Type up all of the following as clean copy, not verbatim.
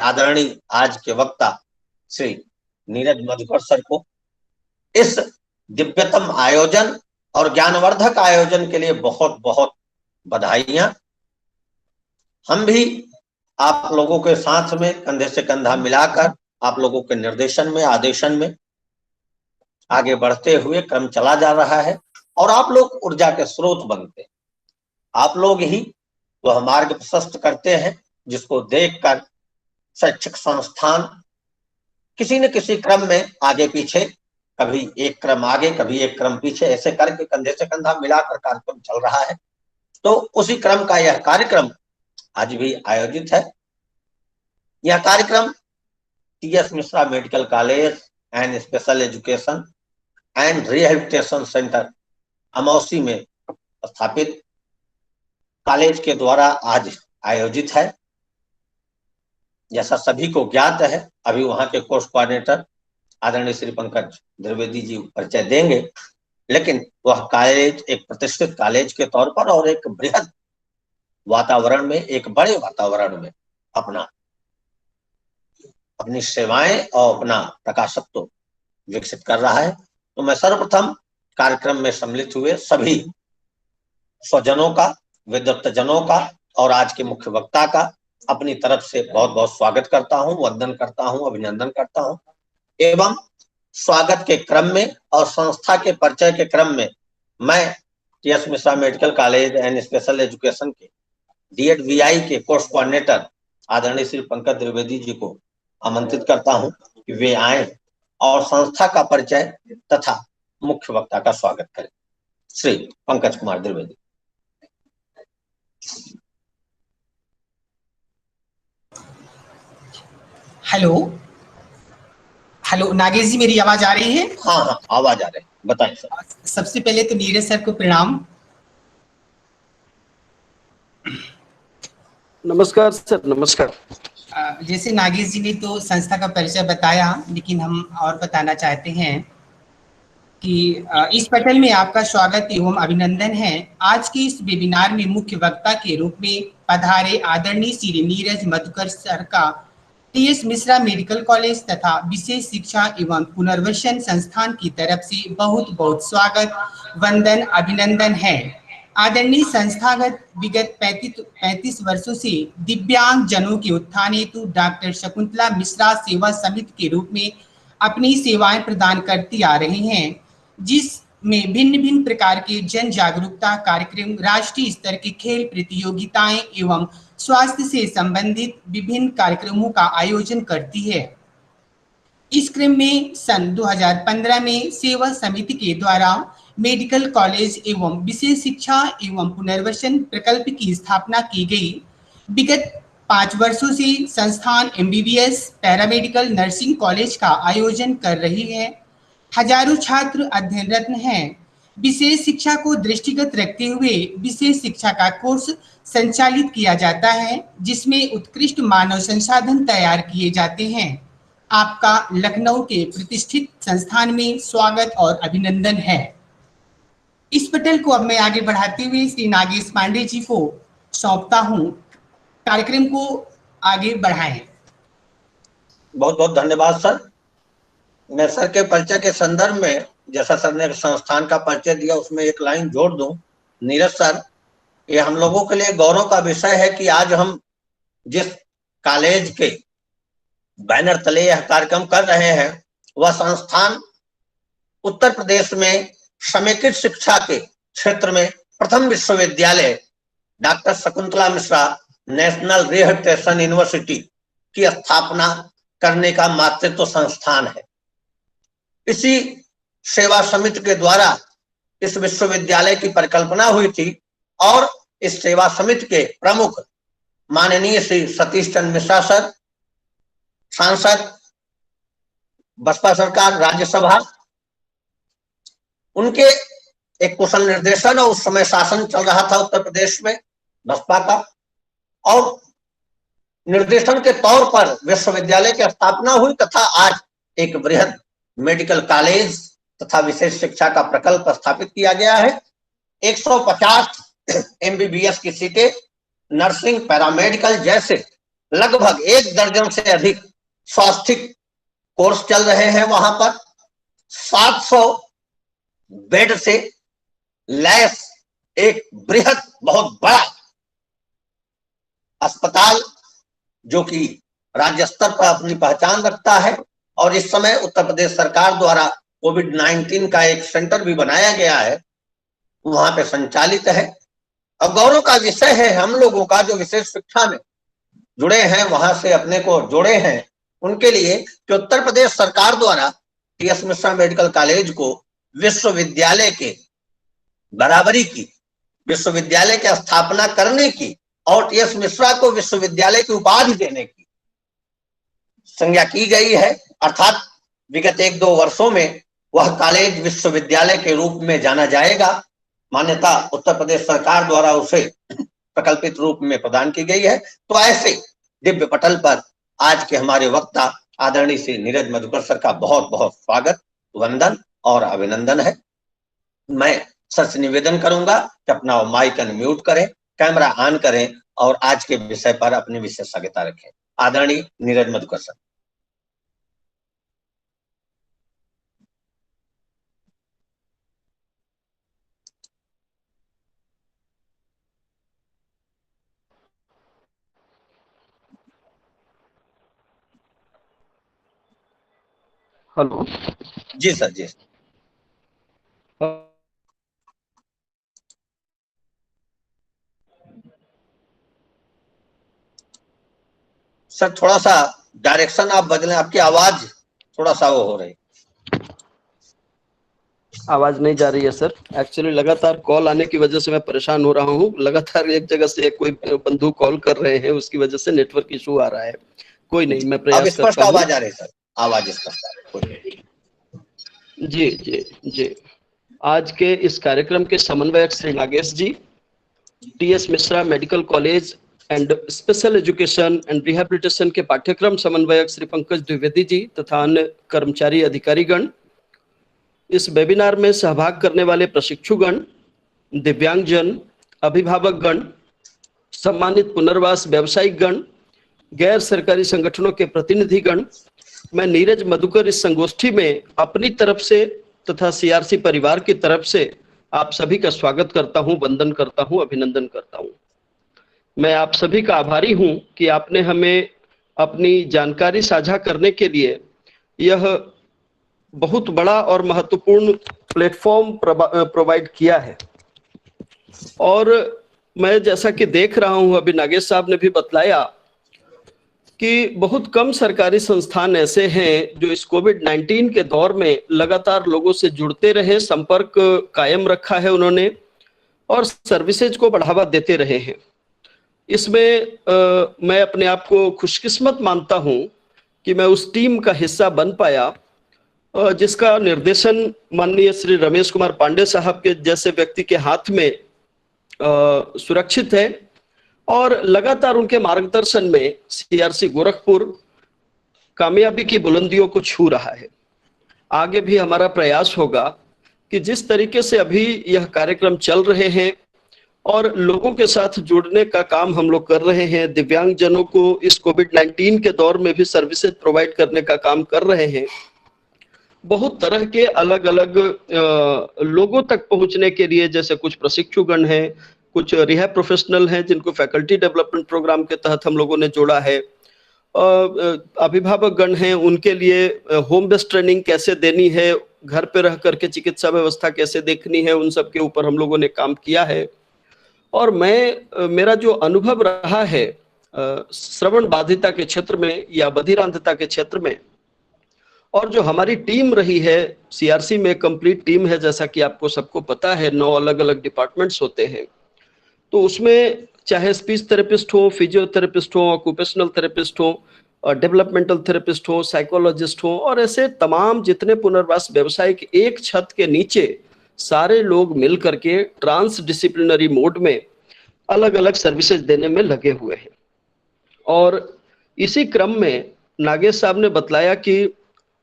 आदरणीय आज के वक्ता श्री नीरज मधुकर सर को इस दिव्यतम आयोजन और ज्ञानवर्धक आयोजन के लिए बहुत बहुत बधाइयां। हम भी आप लोगों के साथ में कंधे से कंधा मिलाकर आप लोगों के निर्देशन में, आदेशन में आगे बढ़ते हुए क्रम चला जा रहा है और आप लोग ऊर्जा के स्रोत बनते हैं। आप लोग ही वह मार्ग प्रशस्त करते हैं जिसको देखकर शैक्षिक संस्थान किसी न किसी क्रम में आगे पीछे, कभी एक क्रम आगे कभी एक क्रम पीछे, ऐसे करके कंधे से कंधा मिलाकर कार्यक्रम चल रहा है। तो उसी क्रम का यह कार्यक्रम आज भी आयोजित है। यह कार्यक्रम TS Mishra medical college and special education and rehabilitation centre Amausi में स्थापित कॉलेज के द्वारा आज आयोजित है। जैसा सभी को ज्ञात है, अभी वहां के कोर्स कोऑर्डिनेटर आदरणीय श्री पंकज द्विवेदी जी परिचय देंगे, लेकिन वह कॉलेज एक प्रतिष्ठित कॉलेज के तौर पर और एक बृहद वातावरण में, एक बड़े वातावरण में अपनी सेवाएं और अपना प्रकाशत्व विकसित कर रहा है। तो मैं सर्वप्रथम कार्यक्रम में सम्मिलित हुए सभी स्वजनों का, विद्वत्तजनों का और आज के मुख्य वक्ता का अपनी तरफ से बहुत बहुत स्वागत करता हूं, वंदन करता हूं, अभिनंदन करता हूं। एवं स्वागत के क्रम में और संस्था के परिचय के क्रम में मैं TS Mishra medical college and special education के DED-VI के कोर्स कोऑर्डिनेटर आदरणीय श्री पंकज द्विवेदी जी को आमंत्रित करता हूं कि वे आए और संस्था का परिचय तथा मुख्य वक्ता का स्वागत करें। श्री पंकज कुमार द्विवेदी। हेलो हेलो, नागेश जी मेरी आवाज आ रही है? हाँ हाँ, आवाज आ रही है, बताएं सर। सबसे पहले तो नीरज सर को प्रणाम। नमस्कार सर, नमस्कार। जैसे नागेश जी ने तो संस्था का परिचय बताया, लेकिन हम और बताना चाहते हैं कि इस पटल में आपका स्वागत एवं अभिनंदन है। आज के इस वेबिनार में मुख्य वक्ता के रूप में पधारे आदरणीय श्री नीरज मधुकर सर का टीएस मिश्रा मेडिकल कॉलेज तथा विशेष शिक्षा एवं पुनर्वसन संस्थान की तरफ से बहुत बहुत स्वागत, वंदन, अभिनंदन है। आदरणीय संस्थागत विगत 35 वर्षों से दिव्यांग जनों के उत्थान हेतु डॉक्टर शकुंतला मिश्रा सेवा समिति के रूप में अपनी सेवाएं प्रदान करती आ रही हैं, जिसमें भिन्न भिन्न प्रकार के जन जागरूकता कार्यक्रम, राष्ट्रीय स्तर की खेल प्रतियोगिताएं एवं स्वास्थ्य से संबंधित विभिन्न कार्यक्रमों का आयोजन करती है। इस क्रम में सन 2015 में सेवा समिति के द्वारा मेडिकल कॉलेज एवं विशेष शिक्षा एवं पुनर्वसन प्रकल्प की स्थापना की गई। विगत 5 वर्षों से संस्थान MBBS पैरामेडिकल नर्सिंग कॉलेज का आयोजन कर रही है। हजारों छात्र अध्ययनरत हैं। विशेष शिक्षा को दृष्टिगत रखते हुए विशेष शिक्षा का कोर्स संचालित किया जाता है, जिसमें उत्कृष्ट मानव संसाधन तैयार किए जाते हैं। आपका लखनऊ के प्रतिष्ठित संस्थान में स्वागत और अभिनंदन है। इस पटल को अब मैं आगे बढ़ाते हुए श्री नागेश पांडे जी को सौंपता हूं। कार्यक्रम को आगे बढ़ाएं। बहुत बहुत धन्यवाद सर। मैं सर के परिचय के संदर्भ में, जैसा सर ने संस्थान का परिचय दिया, उसमें एक लाइन जोड़ दूं। नीरज सर, ये हम लोगों के लिए गौरव का विषय है कि आज हम जिस कॉलेज के बैनर तले यह कार्यक्रम कर रहे हैं, वह संस्थान उत्तर प्रदेश में समेकित शिक्षा के क्षेत्र में प्रथम विश्वविद्यालय doctor Shakuntala Mishra national rehabilitation university की स्थापना करने का मातृत्व संस्थान है। इसी सेवा समिति के द्वारा इस विश्वविद्यालय की परिकल्पना हुई थी और इस सेवा समिति के प्रमुख माननीय श्री सतीश चंद्र मिश्रा सर, सांसद बसपा सरकार राज्यसभा, उनके एक कुशल निर्देशन और उस समय शासन चल रहा था उत्तर प्रदेश में बसपा का, और निर्देशन के तौर पर विश्वविद्यालय की स्थापना हुई तथा आज एक बृहद मेडिकल कॉलेज तथा विशेष शिक्षा का प्रकल्प स्थापित किया गया है। 150 MBBS की सीटें, नर्सिंग, पैरामेडिकल जैसे लगभग 1 दर्जन से अधिक स्वास्थ्य कोर्स चल रहे हैं वहां पर। 700 बेड से लैस एक बृहद बहुत बड़ा अस्पताल जो कि राज्य स्तर पर अपनी पहचान रखता है, और इस समय उत्तर प्रदेश सरकार द्वारा कोविड-19 का एक सेंटर भी बनाया गया है, वहां पे संचालित है। और गौरव का विषय है हम लोगों का जो विशेष शिक्षा में जुड़े हैं, वहां से अपने को जोड़े हैं, उनके लिए कि उत्तर प्रदेश सरकार द्वारा टीएस मिश्रा मेडिकल कॉलेज को विश्वविद्यालय के बराबरी की, विश्वविद्यालय की स्थापना करने की और टीएस मिश्रा को विश्वविद्यालय की उपाधि देने की संज्ञा की गई है। अर्थात विगत 1-2 वर्षों में वह कॉलेज विश्वविद्यालय के रूप में जाना जाएगा। मान्यता उत्तर प्रदेश सरकार द्वारा उसे प्रकल्पित रूप में प्रदान की गई है। तो ऐसे दिव्य पटल पर आज के हमारे वक्ता आदरणीय श्री नीरज मधुकर सर का बहुत बहुत स्वागत, वंदन और अभिनंदन है। मैं सर से निवेदन करूंगा कि अपना माइक अनम्यूट करें, कैमरा ऑन करें और आज के विषय पर अपनी विशेषज्ञता रखें। आदरणीय नीरज मधुकर सर। हेलो। जी सर, जी सर, थोड़ा सा डायरेक्शन आप बदलें, आपकी आवाज थोड़ा सा वो हो रही। आवाज नहीं जा रही है सर। एक्चुअली लगातार कॉल आने की वजह से मैं परेशान हो रहा हूँ। लगातार एक जगह से कोई बंधु कॉल कर रहे हैं, उसकी वजह से नेटवर्क इशू आ रहा है। कोई नहीं, मैं अब प्रयास स्पष्ट करता हूँ। आवाज आ रही सर, आवाज स्पष्ट आ रही। जी जी जी। आज के इस कार्यक्रम के समन्वयक Shri Nagesh ji, TS Mishra medical college and special education and rehabilitation के पाठ्यक्रम समन्वयक श्री पंकज द्विवेदी जी तथा अन्य कर्मचारी अधिकारीगण, इस वेबिनार में सहभाग करने वाले प्रशिक्षुगण, दिव्यांगजन, अभिभावकगण, सम्मानित पुनर्वास व्यावसायिक गण, गैर सरकारी संगठनों के प्रतिनिधिगण, मैं नीरज मधुकर इस संगोष्ठी में अपनी तरफ से तथा सीआरसी परिवार की तरफ से आप सभी का स्वागत करता हूं, वंदन करता हूं, अभिनंदन करता हूं। मैं आप सभी का आभारी हूं कि आपने हमें अपनी जानकारी साझा करने के लिए यह बहुत बड़ा और महत्वपूर्ण प्लेटफॉर्म प्रोवाइड किया है। और मैं जैसा कि देख रहा हूं, अभी नागेश साहब ने भी बतलाया कि बहुत कम सरकारी संस्थान ऐसे हैं जो इस कोविड-19 के दौर में लगातार लोगों से जुड़ते रहे, संपर्क कायम रखा है उन्होंने और सर्विसेज को बढ़ावा देते रहे हैं। इसमें मैं अपने आप को खुशकिस्मत मानता हूं कि मैं उस टीम का हिस्सा बन पाया जिसका निर्देशन माननीय श्री रमेश कुमार पांडे साहब के जैसे व्यक्ति के हाथ में सुरक्षित है और लगातार उनके मार्गदर्शन में सीआरसी गोरखपुर कामयाबी की बुलंदियों को छू रहा है। आगे भी हमारा प्रयास होगा कि जिस तरीके से अभी यह कार्यक्रम चल रहे हैं और लोगों के साथ जुड़ने का काम हम लोग कर रहे हैं, दिव्यांगजनों को इस कोविड-19 के दौर में भी सर्विसेज प्रोवाइड करने का काम कर रहे हैं, बहुत तरह के अलग अलग लोगों तक पहुंचने के लिए, जैसे कुछ प्रशिक्षुगण हैं, कुछ रिहैब प्रोफेशनल हैं जिनको फैकल्टी डेवलपमेंट प्रोग्राम के तहत हम लोगों ने जोड़ा है, अभिभावक गण हैं, उनके लिए होम बेस्ड ट्रेनिंग कैसे देनी है, घर पे रह करके चिकित्सा व्यवस्था कैसे देखनी है, उन सब के ऊपर हम लोगों ने काम किया है। और मेरा जो अनुभव रहा है श्रवण बाधिता के क्षेत्र में या बधिरांधता के क्षेत्र में, और जो हमारी टीम रही है, सीआरसी में कंप्लीट टीम है, जैसा कि आपको सबको पता है, 9 अलग अलग डिपार्टमेंट्स होते हैं। तो उसमें चाहे स्पीच थेरेपिस्ट हो, फिजियोथेरेपिस्ट हो, ऑक्यूपेशनल थेरेपिस्ट हो, डेवलपमेंटल थेरेपिस्ट हो, साइकोलॉजिस्ट हो, और ऐसे तमाम जितने पुनर्वास व्यवसायिक एक छत के नीचे सारे लोग मिल करके ट्रांस डिसिप्लिनरी मोड में अलग अलग सर्विसेज देने में लगे हुए हैं। और इसी क्रम में नागेश साहब ने बतलाया कि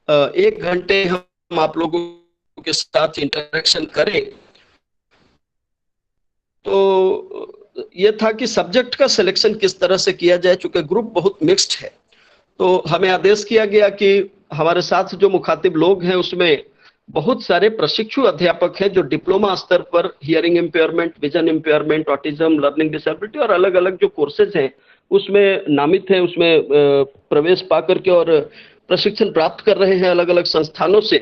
1 घंटे हम आप लोगों के साथ इंटरेक्शन करें, तो ये था कि सब्जेक्ट का सिलेक्शन किस तरह से किया जाए, चूंकि ग्रुप बहुत मिक्स्ड है। तो हमें आदेश किया गया कि हमारे साथ जो मुखातिब लोग हैं उसमें बहुत सारे प्रशिक्षु अध्यापक हैं जो डिप्लोमा स्तर पर hearing impairment, vision impairment, autism, learning disability और अलग अलग जो कोर्सेज हैं उसमें नामित हैं, उसमें प्रवेश पा करके और प्रशिक्षण प्राप्त कर रहे हैं अलग अलग संस्थानों से।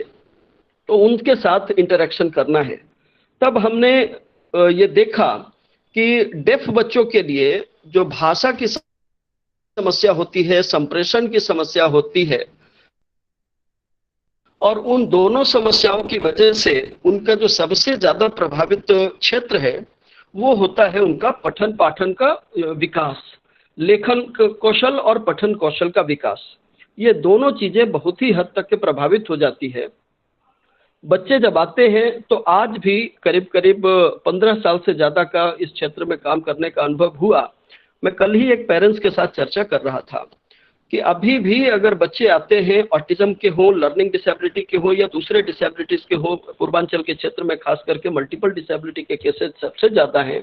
तो उनके साथ इंटरेक्शन करना है। तब हमने ये देखा कि डेफ बच्चों के लिए जो भाषा की समस्या होती है, संप्रेषण की समस्या होती है, और उन दोनों समस्याओं की वजह से उनका जो सबसे ज्यादा प्रभावित क्षेत्र है वो होता है उनका पठन पाठन का विकास, लेखन कौशल और पठन कौशल का विकास। ये दोनों चीजें बहुत ही हद तक के प्रभावित हो जाती है। बच्चे जब आते हैं तो आज भी करीब करीब 15 साल से ज्यादा का इस क्षेत्र में काम करने का अनुभव हुआ। मैं कल ही एक पेरेंट्स के साथ चर्चा कर रहा था कि अभी भी अगर बच्चे आते हैं ऑटिज्म के हो, लर्निंग डिसेबिलिटी के हो या दूसरे डिसेबिलिटीज के हो, पूर्वांचल के क्षेत्र में खास करके मल्टीपल डिसेबिलिटी के केसेस सबसे ज्यादा हैं,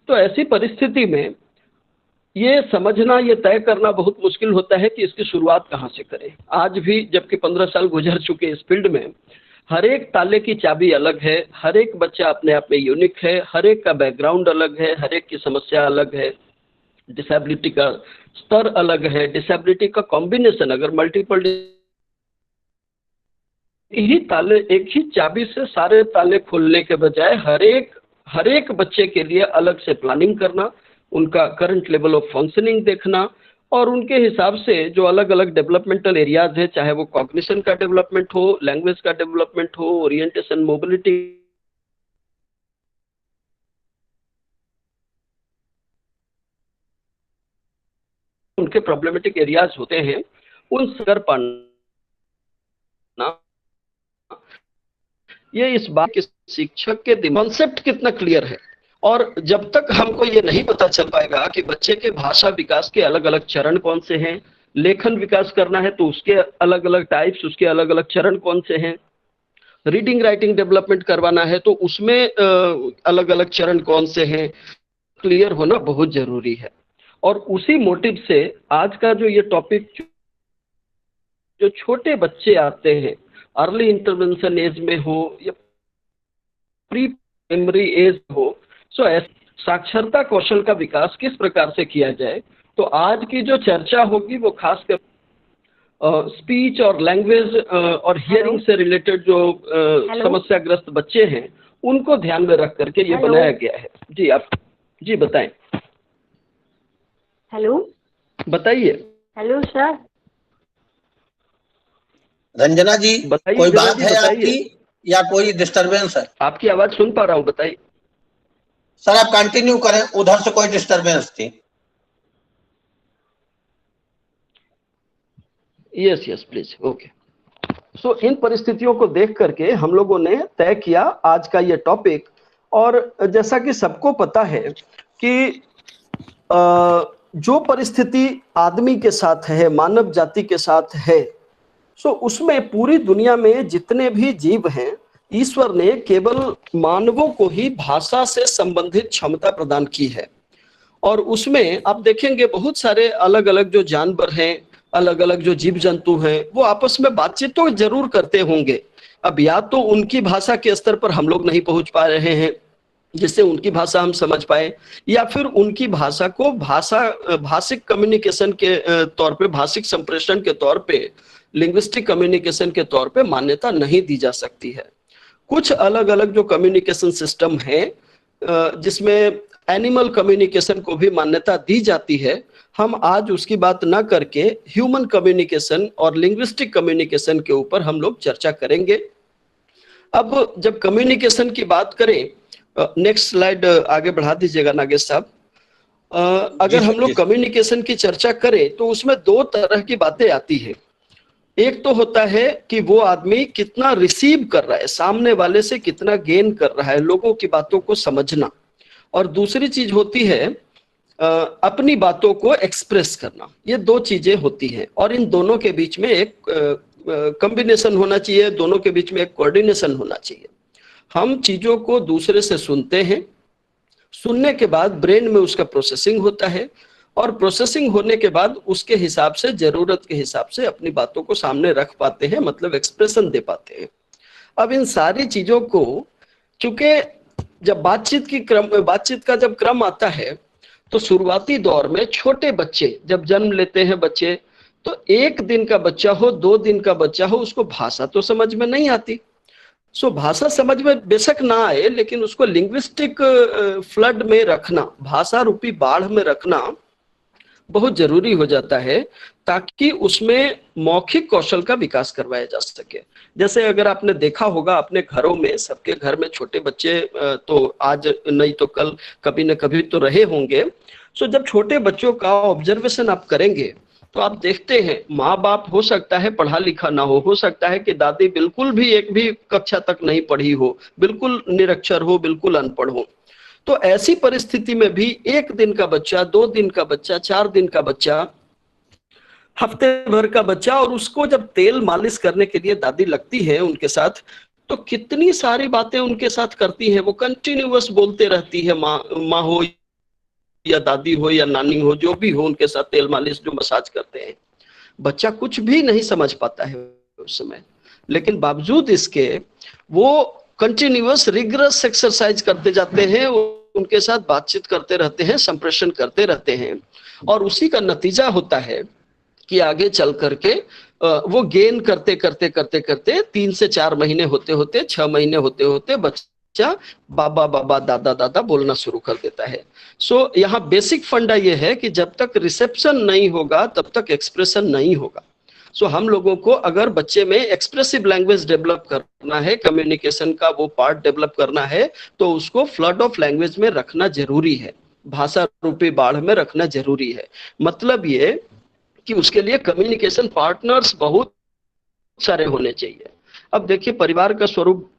तो ऐसी परिस्थिति में ये समझना, ये तय करना बहुत मुश्किल होता है कि इसकी शुरुआत कहाँ से करें। आज भी जबकि 15 साल गुजर चुके इस फील्ड में, हर एक ताले की चाबी अलग है, हर एक बच्चा अपने आप में यूनिक है, हर एक का बैकग्राउंड अलग है, हर एक की समस्या अलग है, डिसेबिलिटी का स्तर अलग है, डिसेबिलिटी का कॉम्बिनेशन अगर मल्टीपल ही ताले, एक ही चाबी से सारे ताले खोलने के बजाय हर एक बच्चे के लिए अलग से प्लानिंग करना, उनका करंट लेवल ऑफ फंक्शनिंग देखना और उनके हिसाब से जो अलग अलग डेवलपमेंटल एरियाज है, चाहे वो कॉग्निशन का डेवलपमेंट हो, लैंग्वेज का डेवलपमेंट हो, ओरिएंटेशन, मोबिलिटी, उनके प्रॉब्लमेटिक एरियाज होते हैं, उन सर पाना, ये इस बात के शिक्षक के कॉन्सेप्ट कितना क्लियर है। और जब तक हमको ये नहीं पता चल पाएगा कि बच्चे के भाषा विकास के अलग अलग चरण कौन से हैं, लेखन विकास करना है तो उसके अलग अलग टाइप्स, उसके अलग अलग चरण कौन से हैं, रीडिंग राइटिंग डेवलपमेंट करवाना है तो उसमें अलग अलग चरण कौन से हैं, क्लियर होना बहुत जरूरी है। और उसी मोटिव से आज का जो ये टॉपिक, जो छोटे बच्चे आते हैं अर्ली इंटरवेंशन एज में हो या प्री प्राइमरी एज हो, सो साक्षरता कौशल का विकास किस प्रकार से किया जाए, तो आज की जो चर्चा होगी वो खासकर स्पीच और लैंग्वेज और हियरिंग से रिलेटेड जो समस्याग्रस्त बच्चे हैं उनको ध्यान में रख करके ये बनाया गया है। जी आप जी बताएं। हेलो बताइए। Hello sir. रंजना जी बताइए। कोई बात है आपकी या कोई डिस्टरबेंस है? आपकी आवाज सुन पा रहा हूँ, बताइए। सर आप कंटिन्यू करें, उधर से कोई डिस्टरबेंस थी। Yes yes please, okay. So इन परिस्थितियों को देख करके हम लोगों ने तय किया आज का ये टॉपिक। और जैसा कि सबको पता है कि जो परिस्थिति आदमी के साथ है, मानव जाति के साथ है, सो उसमें पूरी दुनिया में जितने भी जीव हैं, ईश्वर ने केवल मानवों को ही भाषा से संबंधित क्षमता प्रदान की है। और उसमें आप देखेंगे बहुत सारे अलग अलग जो जानवर हैं, अलग अलग जो जीव जंतु हैं, वो आपस में बातचीत तो जरूर करते होंगे। अब या तो उनकी भाषा के स्तर पर हम लोग नहीं पहुंच पा रहे हैं जिससे उनकी भाषा हम समझ पाए, या फिर उनकी भाषा को भाषिक कम्युनिकेशन के तौर पे, भाषिक संप्रेषण के तौर पे, लिंग्विस्टिक कम्युनिकेशन के तौर पे मान्यता नहीं दी जा सकती है। कुछ अलग अलग जो कम्युनिकेशन सिस्टम है जिसमें एनिमल कम्युनिकेशन को भी मान्यता दी जाती है, हम आज उसकी बात ना करके ह्यूमन कम्युनिकेशन और लिंग्विस्टिक कम्युनिकेशन के ऊपर हम लोग चर्चा करेंगे। अब जब कम्युनिकेशन की बात करें, नेक्स्ट स्लाइड आगे बढ़ा दीजिएगा नागेश साहब। अगर हम लोग कम्युनिकेशन की चर्चा करें तो उसमें दो तरह की बातें आती है। एक तो होता है कि वो आदमी कितना रिसीव कर रहा है, सामने वाले से कितना गेन कर रहा है, लोगों की बातों को समझना। और दूसरी चीज होती है अपनी बातों को एक्सप्रेस करना। ये दो चीजें होती हैं और इन दोनों के बीच में एक कॉम्बिनेशन होना चाहिए, दोनों के बीच में एक कोऑर्डिनेशन होना चाहिए। हम चीजों को दूसरे से सुनते हैं, सुनने के बाद ब्रेन में उसका प्रोसेसिंग होता है, और प्रोसेसिंग होने के बाद उसके हिसाब से, जरूरत के हिसाब से अपनी बातों को सामने रख पाते हैं, मतलब एक्सप्रेशन दे पाते हैं। अब इन सारी चीजों को, क्योंकि जब बातचीत का जब क्रम आता है, तो शुरुआती दौर में छोटे बच्चे जब जन्म लेते हैं बच्चे, तो 1 दिन का बच्चा हो, 2 दिन का बच्चा हो, उसको भाषा तो समझ में नहीं आती। सो भाषा समझ में बेशक ना आए, लेकिन उसको लिंग्विस्टिक फ्लड में रखना, भाषा रूपी बाढ़ में रखना बहुत जरूरी हो जाता है, ताकि उसमें मौखिक कौशल का विकास करवाया जा सके। जैसे अगर आपने देखा होगा अपने घरों में, सबके घर में छोटे बच्चे तो आज नहीं तो कल कभी न कभी तो रहे होंगे। सो जब छोटे बच्चों का ऑब्जर्वेशन आप करेंगे, तो आप देखते हैं माँ बाप हो सकता है पढ़ा लिखा ना हो सकता है कि दादी बिल्कुल भी एक भी कक्षा तक नहीं पढ़ी हो, बिल्कुल निरक्षर हो, बिल्कुल अनपढ़ हो। तो ऐसी परिस्थिति में भी 1 दिन का बच्चा, 2 दिन का बच्चा, 4 दिन का बच्चा, हफ्ते भर का बच्चा, और उसको जब तेल मालिश करने के लिए दादी लगती है उनके साथ, तो कितनी सारी बातें उनके साथ करती है, वो कंटिन्यूअस बोलते रहती है। माँ हो या दादी हो या नानी हो, जो भी हो, उनके साथ तेल मालिश जो मसाज करते हैं। बच्चा कुछ भी नहीं समझ पाता है उस समय, लेकिन बावजूद इसके वो कंटिन्यूअस रिगरस एक्सरसाइज करते जाते हैं, उनके साथ बातचीत करते रहते हैं, संप्रेषण करते रहते हैं, और उसी का नतीजा होता है कि आगे चल करके वो गेन करते करते करते करते 3 से 4 महीने होते होते, 6 महीने होते होते बच्चा बाबा बाबा दादा दादा बोलना शुरू कर देता है। सो यहाँ बेसिक फंडा ये है कि जब तक रिसेप्शन नहीं होगा तब तक एक्सप्रेशन नहीं होगा। सो हम लोगों को अगर बच्चे में एक्सप्रेसिव लैंग्वेज डेवलप करना है, कम्युनिकेशन का वो पार्ट डेवलप करना है, तो उसको फ्लड ऑफ लैंग्वेज में रखना जरूरी है, भाषा रूपी बाढ़ में रखना जरूरी है। मतलब ये कि उसके लिए कम्युनिकेशन पार्टनर्स बहुत सारे होने चाहिए। अब देखिए परिवार का स्वरूप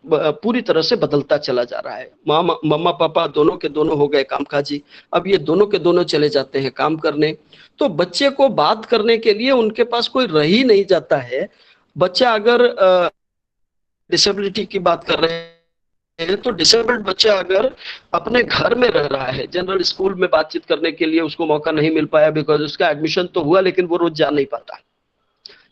पूरी तरह से बदलता चला जा रहा है। मम्मा पापा दोनों के दोनों हो गए कामकाजी, अब ये दोनों के दोनों चले जाते हैं काम करने, तो बच्चे को बात करने के लिए उनके पास कोई रह ही नहीं जाता है। बच्चा अगर डिसेबिलिटी की बात कर रहे हैं, तो डिसेबल्ड बच्चा अगर अपने घर में रह रहा है, जनरल स्कूल में बातचीत करने के लिए उसको मौका नहीं मिल पाया, बिकॉज उसका एडमिशन तो हुआ लेकिन वो रोज जा नहीं पाता,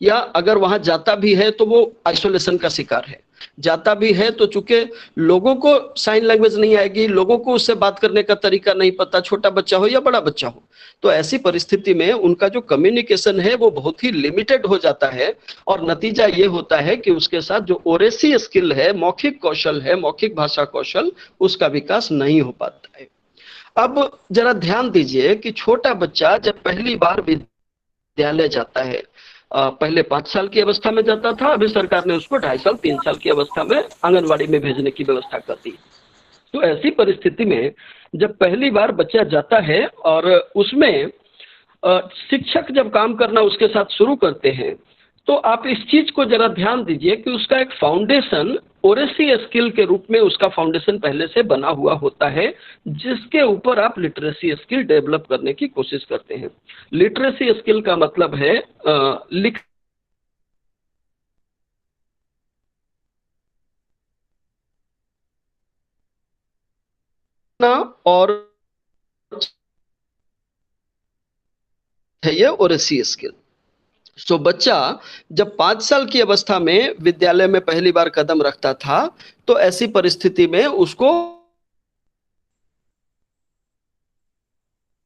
या अगर वहां जाता भी है तो वो आइसोलेशन का शिकार है, जाता भी है तो चूंकि लोगों को साइन लैंग्वेज नहीं आएगी, लोगों को उससे बात करने का तरीका नहीं पता, छोटा बच्चा हो या बड़ा बच्चा हो, तो ऐसी परिस्थिति में उनका जो कम्युनिकेशन है वो बहुत ही लिमिटेड हो जाता है, और नतीजा ये होता है कि उसके साथ जो ओरेसी स्किल है, मौखिक कौशल है, मौखिक भाषा कौशल, उसका विकास नहीं हो पाता है। अब जरा ध्यान दीजिए कि छोटा बच्चा जब पहली बार विद्यालय जाता है, पहले 5 साल की अवस्था में जाता था, अभी सरकार ने उसको 2.5 साल 3 साल की अवस्था में आंगनवाड़ी में भेजने की व्यवस्था कर दी। तो ऐसी परिस्थिति में जब पहली बार बच्चा जाता है और उसमें शिक्षक जब काम करना उसके साथ शुरू करते हैं, तो आप इस चीज को जरा ध्यान दीजिए कि उसका एक फाउंडेशन ओरेसी स्किल के रूप में उसका फाउंडेशन पहले से बना हुआ होता है, जिसके ऊपर आप लिटरेसी स्किल डेवलप करने की कोशिश करते हैं। लिटरेसी स्किल का मतलब है लिखना और है ये ओरेसी स्किल। सो बच्चा जब 5 साल की अवस्था में विद्यालय में पहली बार कदम रखता था, तो ऐसी परिस्थिति में उसको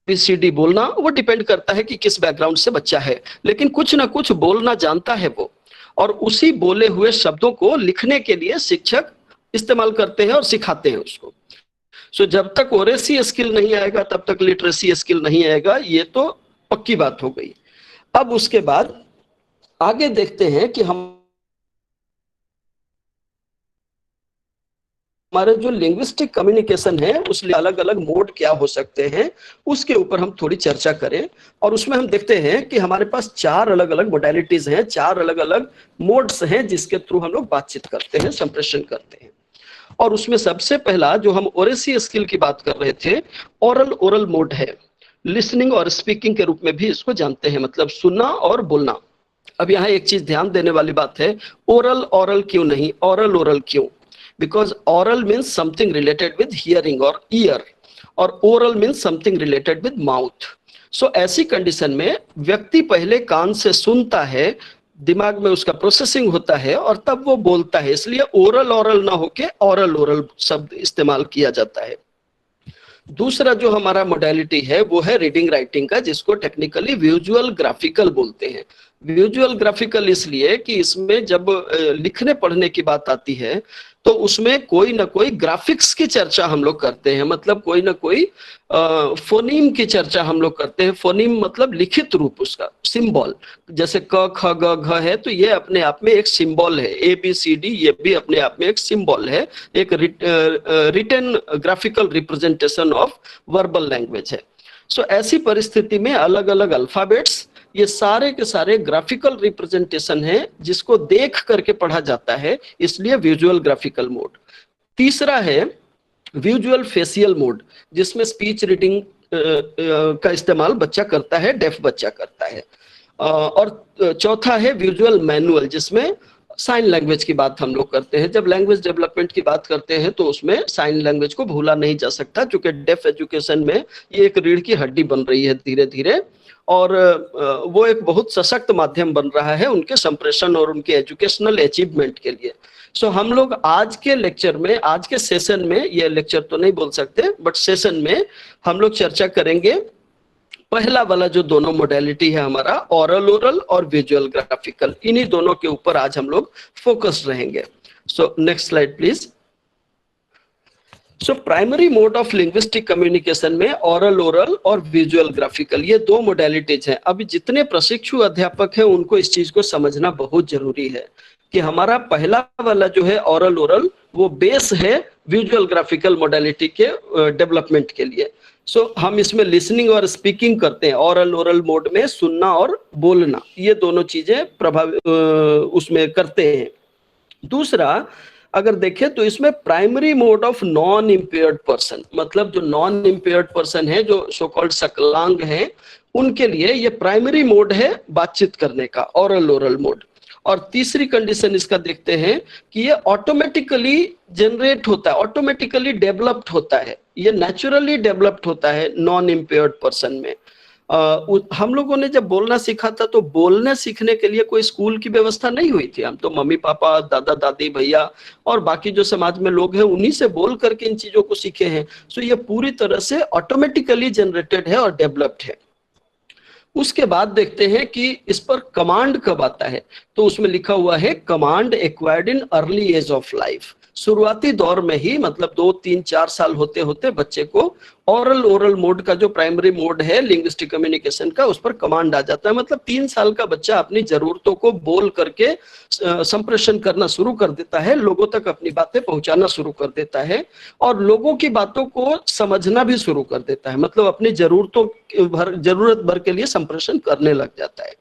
ABCD बोलना, वो डिपेंड करता है कि किस बैकग्राउंड से बच्चा है, लेकिन कुछ ना कुछ बोलना जानता है वो, और उसी बोले हुए शब्दों को लिखने के लिए शिक्षक इस्तेमाल करते हैं और सिखाते हैं उसको। सो जब तक ओरेसी स्किल नहीं आएगा तब तक लिटरेसी स्किल नहीं आएगा, ये तो पक्की बात हो गई। अब उसके बाद आगे देखते हैं कि हमारे जो लिंग्विस्टिक कम्युनिकेशन है उसके अलग अलग मोड क्या हो सकते हैं, उसके ऊपर हम थोड़ी चर्चा करें। और उसमें हम देखते हैं कि हमारे पास 4 अलग अलग मोडालिटीज हैं, 4 अलग अलग मोड्स हैं जिसके थ्रू हम लोग बातचीत करते हैं, संप्रेषण करते हैं। और उसमें सबसे पहला जो हम ओरेसी स्किल की बात कर रहे थे, ओरल मोड है। लिसनिंग और स्पीकिंग के रूप में भी इसको जानते हैं, मतलब सुनना और बोलना। अब यहाँ एक चीज ध्यान देने वाली बात है, ओरल क्यों नहीं, ओरल क्यों? Because oral means something related with hearing और ईयर, और oral means something related with mouth. So ऐसी कंडीशन में व्यक्ति पहले कान से सुनता है, दिमाग में उसका प्रोसेसिंग होता है और तब वो बोलता है, इसलिए ओरल ना होके ऑरल शब्द इस्तेमाल किया जाता है। दूसरा जो हमारा मोडेलिटी है वो है रीडिंग राइटिंग का, जिसको टेक्निकली विजुअल ग्राफिकल बोलते हैं। विजुअल ग्राफिकल इसलिए कि इसमें जब लिखने पढ़ने की बात आती है तो उसमें कोई ना कोई ग्राफिक्स की चर्चा हम लोग करते हैं, मतलब कोई ना कोई फोनीम की चर्चा हम लोग करते हैं। फोनीम मतलब लिखित रूप, उसका सिंबल, जैसे क ख ग घ है तो ये अपने आप में एक सिंबल है, ए बी सी डी ये भी अपने आप में एक सिंबल है, एक written graphical representation of verbal language है। सो ऐसी परिस्थिति में अलग अलग अल्फाबेट्स, ये सारे के सारे ग्राफिकल रिप्रेजेंटेशन है जिसको देख करके पढ़ा जाता है, इसलिए विजुअल ग्राफिकल मोड। तीसरा है विजुअल फेशियल मोड, जिसमें स्पीच रीडिंग का इस्तेमाल बच्चा करता है, डेफ बच्चा करता है। और चौथा है विजुअल मैनुअल, जिसमें साइन लैंग्वेज की बात हम लोग करते हैं। जब लैंग्वेज डेवलपमेंट की बात करते हैं तो उसमें साइन लैंग्वेज को भूला नहीं जा सकता, क्योंकि डेफ एजुकेशन में ये एक रीढ़ की हड्डी बन रही है धीरे धीरे, और वो एक बहुत सशक्त माध्यम बन रहा है उनके संप्रेषण और उनके एजुकेशनल अचीवमेंट के लिए। सो हम लोग आज के लेक्चर में, आज के सेशन में, ये लेक्चर तो नहीं बोल सकते बट सेशन में हम लोग चर्चा करेंगे पहला वाला जो दोनों मोडेलिटी है हमारा, ओरल और विजुअल ग्राफिकल, इन्हीं दोनों के ऊपर आज हम लोग फोकस रहेंगे। So next slide please. So primary mode of linguistic communication में ओरल और विजुअल ग्राफिकल, ये दो मोडेलिटीज हैं। अभी जितने प्रशिक्षु अध्यापक हैं उनको इस चीज को समझना बहुत जरूरी है कि हमारा पहला वाला जो है ओरल वो बेस है विजुअल ग्राफिकल मोडेलिटी के डेवलपमेंट के लिए। सो हम इसमें लिसनिंग और स्पीकिंग करते हैं, ओरल मोड में सुनना और बोलना, ये दोनों चीजें प्रभावित उसमें करते हैं। दूसरा अगर देखें तो इसमें primary mode of non impaired person, मतलब जो नॉन इम्पेयर्ड पर्सन है, जो सो कॉल्ड सकलांग है, उनके लिए ये प्राइमरी मोड है बातचीत करने का, ओरल मोड। और तीसरी कंडीशन इसका देखते हैं कि ये ऑटोमेटिकली जनरेट होता है, ऑटोमेटिकली डेवलप्ड होता है, ये नेचुरली डेवलप्ड होता है नॉन इम्पेयर्ड पर्सन में। हम लोगों ने जब बोलना सीखा था तो बोलने सीखने के लिए कोई स्कूल की व्यवस्था नहीं हुई थी। हम तो मम्मी पापा, दादा दादी, भैया और बाकी जो समाज में लोग हैं उन्हीं से बोल करके इन चीजों को सीखे हैं। सो ये पूरी तरह से ऑटोमेटिकली जनरेटेड है और डेवलप्ड है। उसके बाद देखते हैं कि इस पर कमांड कब आता है, तो उसमें लिखा हुआ है command acquired in early age of life. शुरुआती दौर में ही, मतलब 2, 3, 4 साल होते होते बच्चे को ओरल मोड का जो प्राइमरी मोड है लिंग्विस्टिक कम्युनिकेशन का, उस पर कमांड आ जाता है। मतलब 3 साल का बच्चा अपनी जरूरतों को बोल करके संप्रेषण करना शुरू कर देता है, लोगों तक अपनी बातें पहुंचाना शुरू कर देता है और लोगों की बातों को समझना भी शुरू कर देता है, मतलब अपनी जरूरत भर के लिए संप्रेषण करने लग जाता है।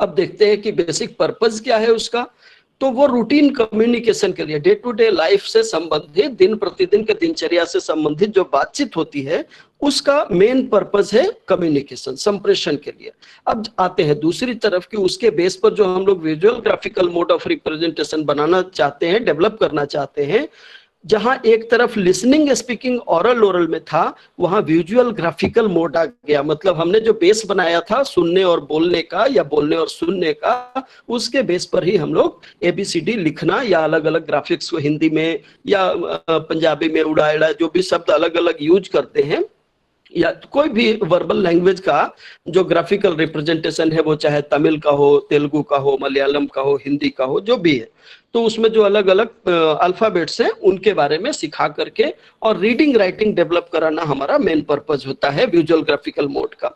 अब देखते हैं कि बेसिक पर्पस क्या है उसका। तो वो रूटीन कम्युनिकेशन के लिए, डे टू डे लाइफ से संबंधित, दिन प्रतिदिन के दिनचर्या से संबंधित जो बातचीत होती है उसका मेन पर्पस है कम्युनिकेशन, संप्रेषण के लिए। अब आते हैं दूसरी तरफ कि उसके बेस पर जो हम लोग visual graphical mode of representation बनाना चाहते हैं, डेवलप करना चाहते हैं, जहां एक तरफ लिसनिंग स्पीकिंग ओरल में था, वहां विजुअल ग्राफिकल मोड आ गया। मतलब हमने जो बेस बनाया था सुनने और बोलने का या बोलने और सुनने का, उसके बेस पर ही हम लोग ABCD लिखना या अलग अलग ग्राफिक्स को हिंदी में या पंजाबी में उड़ाएड़ा, जो भी शब्द अलग अलग यूज करते हैं, या कोई भी वर्बल लैंग्वेज का जो ग्राफिकल रिप्रेजेंटेशन है, वो चाहे तमिल का हो, तेलुगु का हो, मलयालम का हो, हिंदी का हो, जो भी है, तो उसमें जो अलग अलग अल्फाबेट्स हैं उनके बारे में सिखा करके और रीडिंग राइटिंग डेवलप कराना हमारा मेन पर्पस होता है विजुअल ग्राफिकल मोड का।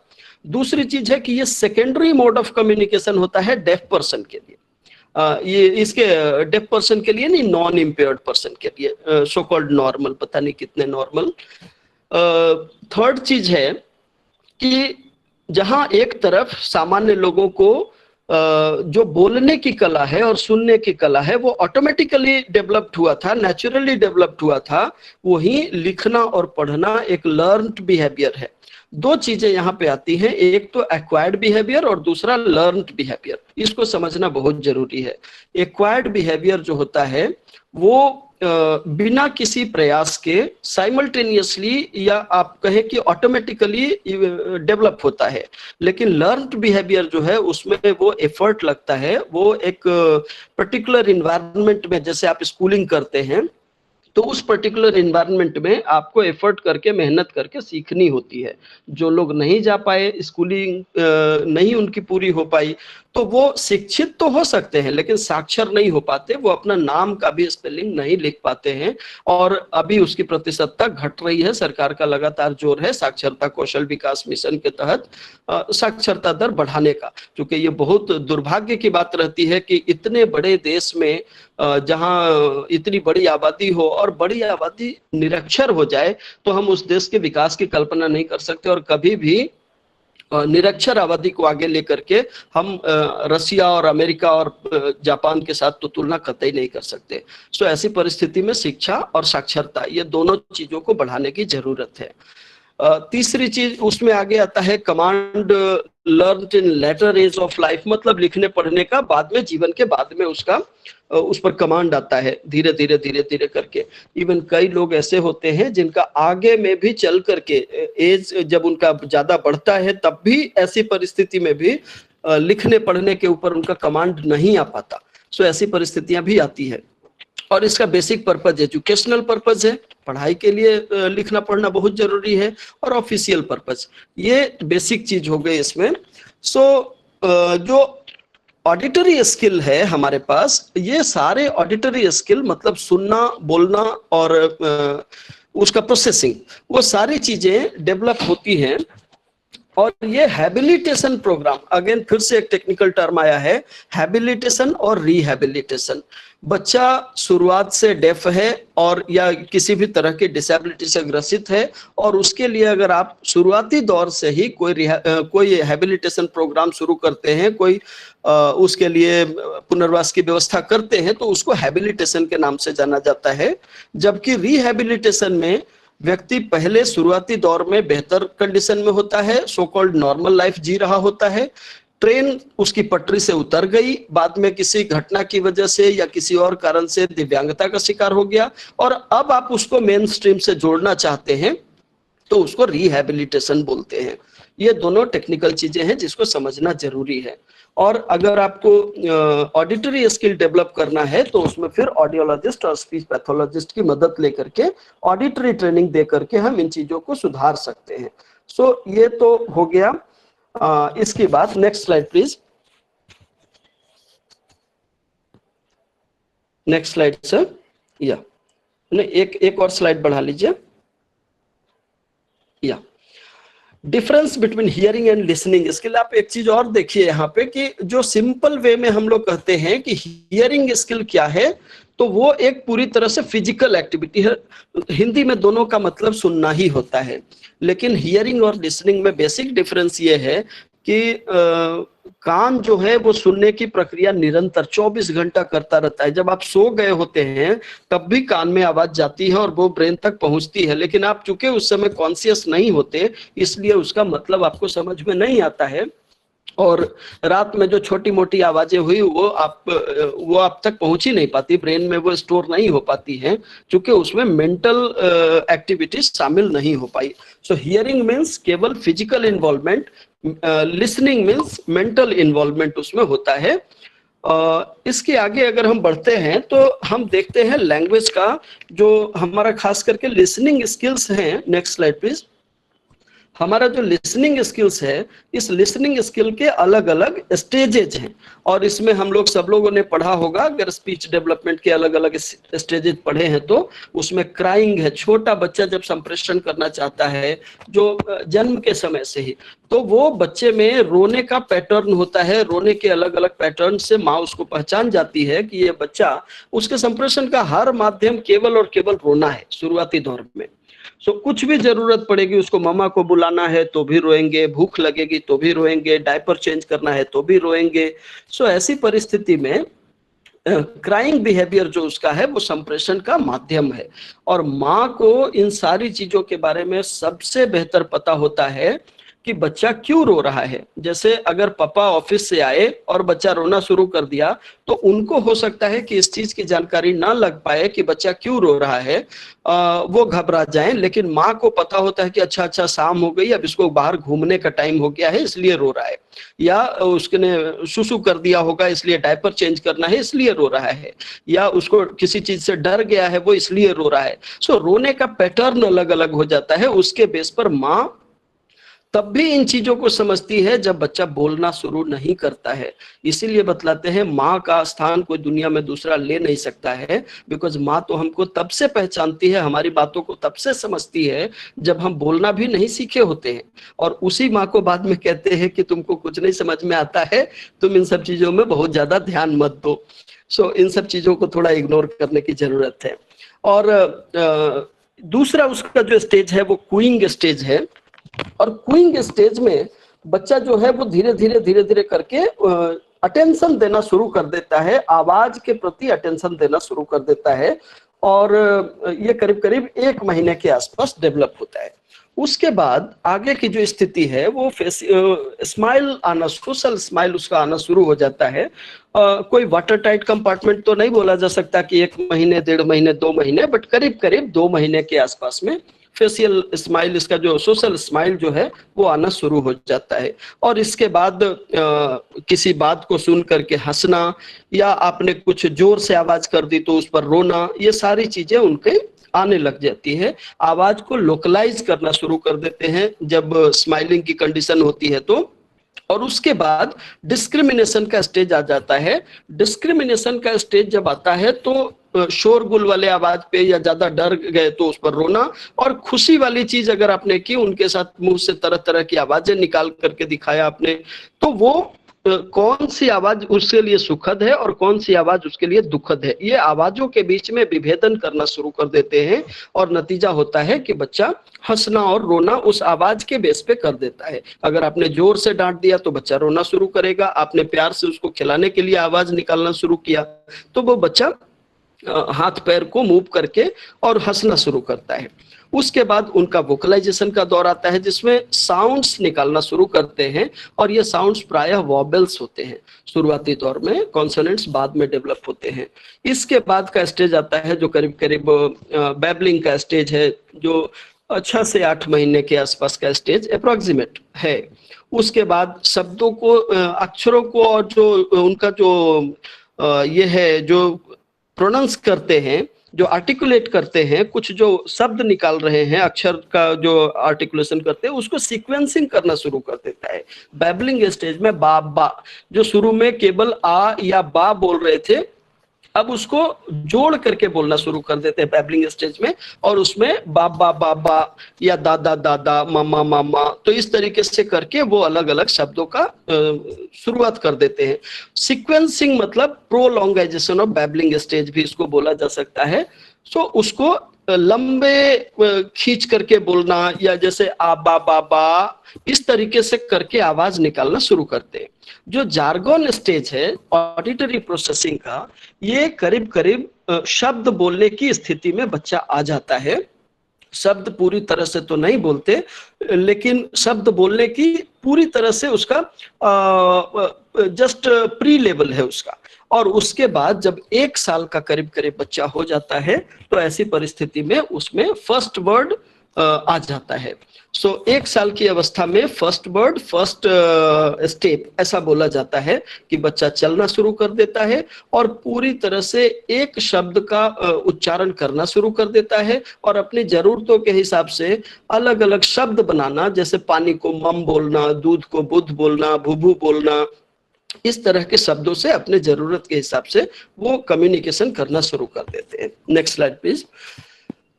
दूसरी चीज है कि ये सेकेंडरी मोड ऑफ कम्युनिकेशन होता है डेफ पर्सन के लिए। ये इसके डेफ पर्सन के लिए नहीं, नॉन इम्पेयर्ड पर्सन के लिए, सो कॉल्ड नॉर्मल, पता नहीं कितने नॉर्मल। थर्ड चीज है कि जहां एक तरफ सामान्य लोगों को जो बोलने की कला है और सुनने की कला है वो ऑटोमेटिकली डेवलप्ड हुआ था, नेचुरली डेवलप्ड हुआ था, वहीं लिखना और पढ़ना एक लर्न्ड बिहेवियर है। दो चीजें यहाँ पे आती हैं, एक तो एक्वायर्ड बिहेवियर और दूसरा लर्न्ड बिहेवियर। इसको समझना बहुत जरूरी है। एक्वायर्ड बिहेवियर जो होता है वो बिना किसी प्रयास के साइमल्टेनियसली या आप कहें कि ऑटोमेटिकली डेवलप होता है। लेकिन लर्न्ड बिहेवियर जो है उसमें वो एफर्ट लगता है, वो एक पर्टिकुलर इन्वायरमेंट में, जैसे आप स्कूलिंग करते हैं तो उस पर्टिकुलर इन्वायरमेंट में आपको एफर्ट करके मेहनत करके सीखनी होती है। जो लोग नहीं जा पाए, स्कूलिंग नहीं उनकी पूरी हो पाई, तो वो शिक्षित तो हो सकते हैं लेकिन साक्षर नहीं हो पाते, वो अपना नाम का भी स्पेलिंग नहीं लिख पाते हैं। और अभी उसकी प्रतिशतता घट रही है। सरकार का लगातार जोर है साक्षरता कौशल विकास मिशन के तहत साक्षरता दर बढ़ाने का, क्योंकि ये बहुत दुर्भाग्य की बात रहती है कि इतने बड़े देश में जहां इतनी बड़ी आबादी हो और बड़ी आबादी निरक्षर हो जाए तो हम उस देश के विकास की कल्पना नहीं कर सकते। और कभी भी निरक्षर आबादी को आगे लेकर के हम रसिया और अमेरिका और जापान के साथ तो तुलना कतई नहीं कर सकते। सो ऐसी परिस्थिति में शिक्षा और साक्षरता ये दोनों चीजों को बढ़ाने की जरूरत है। तीसरी चीज उसमें आगे आता है command learn in later age of life, मतलब लिखने पढ़ने का बाद में, जीवन के बाद में उसका उस पर कमांड आता है धीरे धीरे करके। इवन कई लोग ऐसे होते हैं जिनका आगे में भी चल करके एज जब उनका ज्यादा बढ़ता है तब भी ऐसी परिस्थिति में भी लिखने पढ़ने के ऊपर उनका कमांड नहीं आ पाता। सो ऐसी परिस्थितियां भी आती है। और इसका बेसिक पर्पज एजुकेशनल पर्पज है, पढ़ाई के लिए लिखना पढ़ना बहुत जरूरी है, और ऑफिशियल पर्पज, ये बेसिक चीज हो गई इसमें। सो जो ऑडिटरी स्किल है हमारे पास, ये सारे ऑडिटरी स्किल मतलब सुनना, बोलना और उसका प्रोसेसिंग, वो सारी चीजें डेवलप होती हैं। और ये हैबिलिटेशन प्रोग्राम, अगेन फिर से एक टेक्निकल टर्म आया है, हैबिलिटेशन और रिहैबिलिटेशन। बच्चा शुरुआत से डेफ है और या किसी भी तरह की डिसेबिलिटी से ग्रसित है, और उसके लिए अगर आप शुरुआती दौर से ही कोई हैबिलिटेशन प्रोग्राम शुरू करते हैं, कोई उसके लिए पुनर्वास की व्यवस्था करते हैं, तो उसको हैबिलिटेशन के नाम से जाना जाता है। जबकि रिहैबिलिटेशन में व्यक्ति पहले शुरुआती दौर में बेहतर कंडीशन में होता है, सो कॉल्ड नॉर्मल लाइफ जी रहा होता है, ट्रेन उसकी पटरी से उतर गई, बाद में किसी घटना की वजह से या किसी और कारण से दिव्यांगता का शिकार हो गया, और अब आप उसको मेन स्ट्रीम से जोड़ना चाहते हैं तो उसको रिहैबिलिटेशन बोलते हैं। ये दोनों टेक्निकल चीजें हैं जिसको समझना जरूरी है। और अगर आपको ऑडिटरी स्किल डेवलप करना है तो उसमें फिर ऑडियोलॉजिस्ट और स्पीच पैथोलॉजिस्ट की मदद लेकर के, ऑडिटरी ट्रेनिंग दे करके हम इन चीजों को सुधार सकते हैं। सो ये तो हो गया। इसके बाद next slide please, next slide sir, या नहीं, एक और स्लाइड बढ़ा लीजिए। या difference between hearing and listening skill, आप एक चीज और देखिए यहाँ पे कि जो सिंपल वे में हम लोग कहते हैं कि हियरिंग स्किल क्या है, तो वो एक पूरी तरह से फिजिकल एक्टिविटी है। हिंदी में दोनों का मतलब सुनना ही होता है, लेकिन हियरिंग और लिसनिंग में बेसिक डिफरेंस ये है कि कान जो है वो सुनने की प्रक्रिया निरंतर 24 घंटा करता रहता है। जब आप सो गए होते हैं तब भी कान में आवाज जाती है और वो ब्रेन तक पहुंचती है, लेकिन आप चूंकि उस समय कॉन्शियस नहीं होते इसलिए उसका मतलब आपको समझ में नहीं आता है। और रात में जो छोटी मोटी आवाजें हुई वो आप तक पहुंच ही नहीं पाती, ब्रेन में वो स्टोर नहीं हो पाती है, क्योंकि उसमें मेंटल एक्टिविटीज शामिल नहीं हो पाई। सो हियरिंग मीन्स केवल physical involvement, listening means mental involvement उसमें होता है। इसके आगे अगर हम बढ़ते हैं तो हम देखते हैं लैंग्वेज का जो हमारा खास करके लिसनिंग स्किल्स हैं। Next slide please. हमारा जो लिसनिंग स्किल्स है, इस लिसनिंग स्किल के अलग अलग स्टेजेज हैं, और इसमें हम लोग सब लोगों ने पढ़ा होगा, अगर स्पीच डेवलपमेंट के अलग अलग स्टेजेज पढ़े हैं तो उसमें क्राइंग है। छोटा बच्चा जब संप्रेषण करना चाहता है जो जन्म के समय से ही, तो वो बच्चे में रोने का पैटर्न होता है। रोने के अलग अलग पैटर्न से माँ उसको पहचान जाती है कि ये बच्चा, उसके संप्रेषण का हर माध्यम केवल और केवल रोना है शुरुआती दौर में। सो कुछ भी जरूरत पड़ेगी, उसको मम्मा को बुलाना है तो भी रोएंगे, भूख लगेगी तो भी रोएंगे, डायपर चेंज करना है तो भी रोएंगे। सो ऐसी परिस्थिति में क्राइंग बिहेवियर जो उसका है वो संप्रेषण का माध्यम है। और माँ को इन सारी चीजों के बारे में सबसे बेहतर पता होता है कि बच्चा क्यों रो रहा है। जैसे अगर पापा ऑफिस से आए और बच्चा रोना शुरू कर दिया तो उनको हो सकता है कि इस चीज की जानकारी ना लग पाए कि बच्चा क्यों रो रहा है, वो घबरा जाएं, लेकिन माँ को पता होता है कि अच्छा शाम हो गई, अब इसको बाहर घूमने का टाइम हो गया है इसलिए रो रहा है, या उसने सुसु कर दिया होगा इसलिए डायपर चेंज करना है इसलिए रो रहा है, या उसको किसी चीज से डर गया है वो इसलिए रो रहा है। सो रोने का पैटर्न अलग अलग हो जाता है। उसके बेस पर माँ तब भी इन चीजों को समझती है जब बच्चा बोलना शुरू नहीं करता है। इसीलिए बतलाते हैं माँ का स्थान कोई दुनिया में दूसरा ले नहीं सकता है, बिकॉज माँ तो हमको तब से पहचानती है, हमारी बातों को तब से समझती है जब हम बोलना भी नहीं सीखे होते हैं। और उसी माँ को बाद में कहते हैं कि तुमको कुछ नहीं समझ में आता है, तुम इन सब चीजों में बहुत ज्यादा ध्यान मत दो। सो इन सब चीजों को थोड़ा इग्नोर करने की जरूरत है। और दूसरा उसका जो स्टेज है वो कूइंग स्टेज है। और क्यूइंग स्टेज में बच्चा जो है वो धीरे धीरे करके अटेंशन देना शुरू कर देता है, आवाज के प्रति अटेंशन देना शुरू कर देता है। और ये करीब करीब 1 महीने के आसपास डेवलप होता है। उसके बाद आगे की जो स्थिति है वो फेस स्माइल आना, सोशल स्माइल उसका आना शुरू हो जाता है। कोई वाटर टाइट कंपार्टमेंट तो नहीं बोला जा सकता कि 1 महीने, 1.5 महीने, 2 महीने, बट करीब करीब 2 महीने के आसपास में फेशियल स्माइल, इसका जो सोशल स्माइल जो है वो आना शुरू हो जाता है। और इसके बाद किसी बात को सुन करके हंसना, या आपने कुछ जोर से आवाज कर दी तो उस पर रोना, ये सारी चीजें उनके आने लग जाती है। आवाज को लोकलाइज करना शुरू कर देते हैं जब स्माइलिंग की कंडीशन होती है तो। और उसके बाद डिस्क्रिमिनेशन का स्टेज आ जाता है। डिस्क्रिमिनेशन का स्टेज जब आता है तो शोरगुल वाले आवाज पे या ज्यादा डर गए तो उस पर रोना, और खुशी वाली चीज अगर आपने की, उनके साथ मुंह से तरह तरह की आवाजें निकाल करके दिखाया आपने, तो वो कौन सी आवाज उसके लिए सुखद है और कौन सी आवाज उसके लिए दुखद है, ये आवाजों के बीच में विभेदन करना शुरू कर देते हैं। और नतीजा होता है कि बच्चा हंसना और रोना उस आवाज के बेस पे कर देता है। अगर आपने जोर से डांट दिया तो बच्चा रोना शुरू करेगा, आपने प्यार से उसको खिलाने के लिए आवाज निकालना शुरू किया तो वो बच्चा हाथ पैर को मूव करके और हंसना शुरू करता है। उसके बाद उनका वोकलाइजेशन का दौर आता है जिसमें साउंड्स निकालना शुरू करते हैं, और ये साउंड्स प्रायः वॉबल्स होते हैं शुरुआती दौर में, कॉन्सोनेंट्स बाद में डेवलप होते हैं। इसके बाद का स्टेज आता है जो करीब करीब बैबलिंग का स्टेज है, जो 6 से 8 महीने के आसपास का स्टेज अप्रोक्सीमेट है। उसके बाद शब्दों को, अक्षरों को, और जो उनका जो ये है जो प्रोनाउंस करते हैं, जो आर्टिकुलेट करते हैं, कुछ जो शब्द निकाल रहे हैं, अक्षर का जो आर्टिकुलेशन करते हैं, उसको सीक्वेंसिंग करना शुरू कर देता है। बैबलिंग स्टेज में बा बा, जो शुरू में केवल आ या बा बोल रहे थे, अब उसको जोड़ करके बोलना शुरू कर देते हैं बैबलिंग स्टेज में, और उसमें बाबा बाबा या दादा दादा, मामा मामा, तो इस तरीके से करके वो अलग अलग शब्दों का शुरुआत कर देते हैं। सीक्वेंसिंग मतलब प्रोलॉन्गाइजेशन ऑफ बैबलिंग स्टेज भी इसको बोला जा सकता है। सो उसको लंबे खींच करके बोलना, या जैसे आ बा बा बा, इस तरीके से करके आवाज निकालना शुरू करते हैं। जो जार्गन स्टेज है ऑडिटरी प्रोसेसिंग का, ये करीब करीब शब्द बोलने की स्थिति में बच्चा आ जाता है। शब्द पूरी तरह से तो नहीं बोलते, लेकिन शब्द बोलने की पूरी तरह से उसका जस्ट प्री लेवल है उसका। और उसके बाद जब 1 साल का करीब करीब बच्चा हो जाता है तो ऐसी परिस्थिति में उसमें फर्स्ट वर्ड आ जाता है। सो 1 साल की अवस्था में फर्स्ट वर्ड, फर्स्ट स्टेप ऐसा बोला जाता है कि बच्चा चलना शुरू कर देता है और पूरी तरह से एक शब्द का उच्चारण करना शुरू कर देता है, और अपनी जरूरतों के हिसाब से अलग अलग शब्द बनाना, जैसे पानी को मम बोलना, दूध को बुध बोलना, भूभू बोलना, इस तरह के शब्दों से अपने जरूरत के हिसाब से वो कम्युनिकेशन करना शुरू कर देते हैं। Next slide please.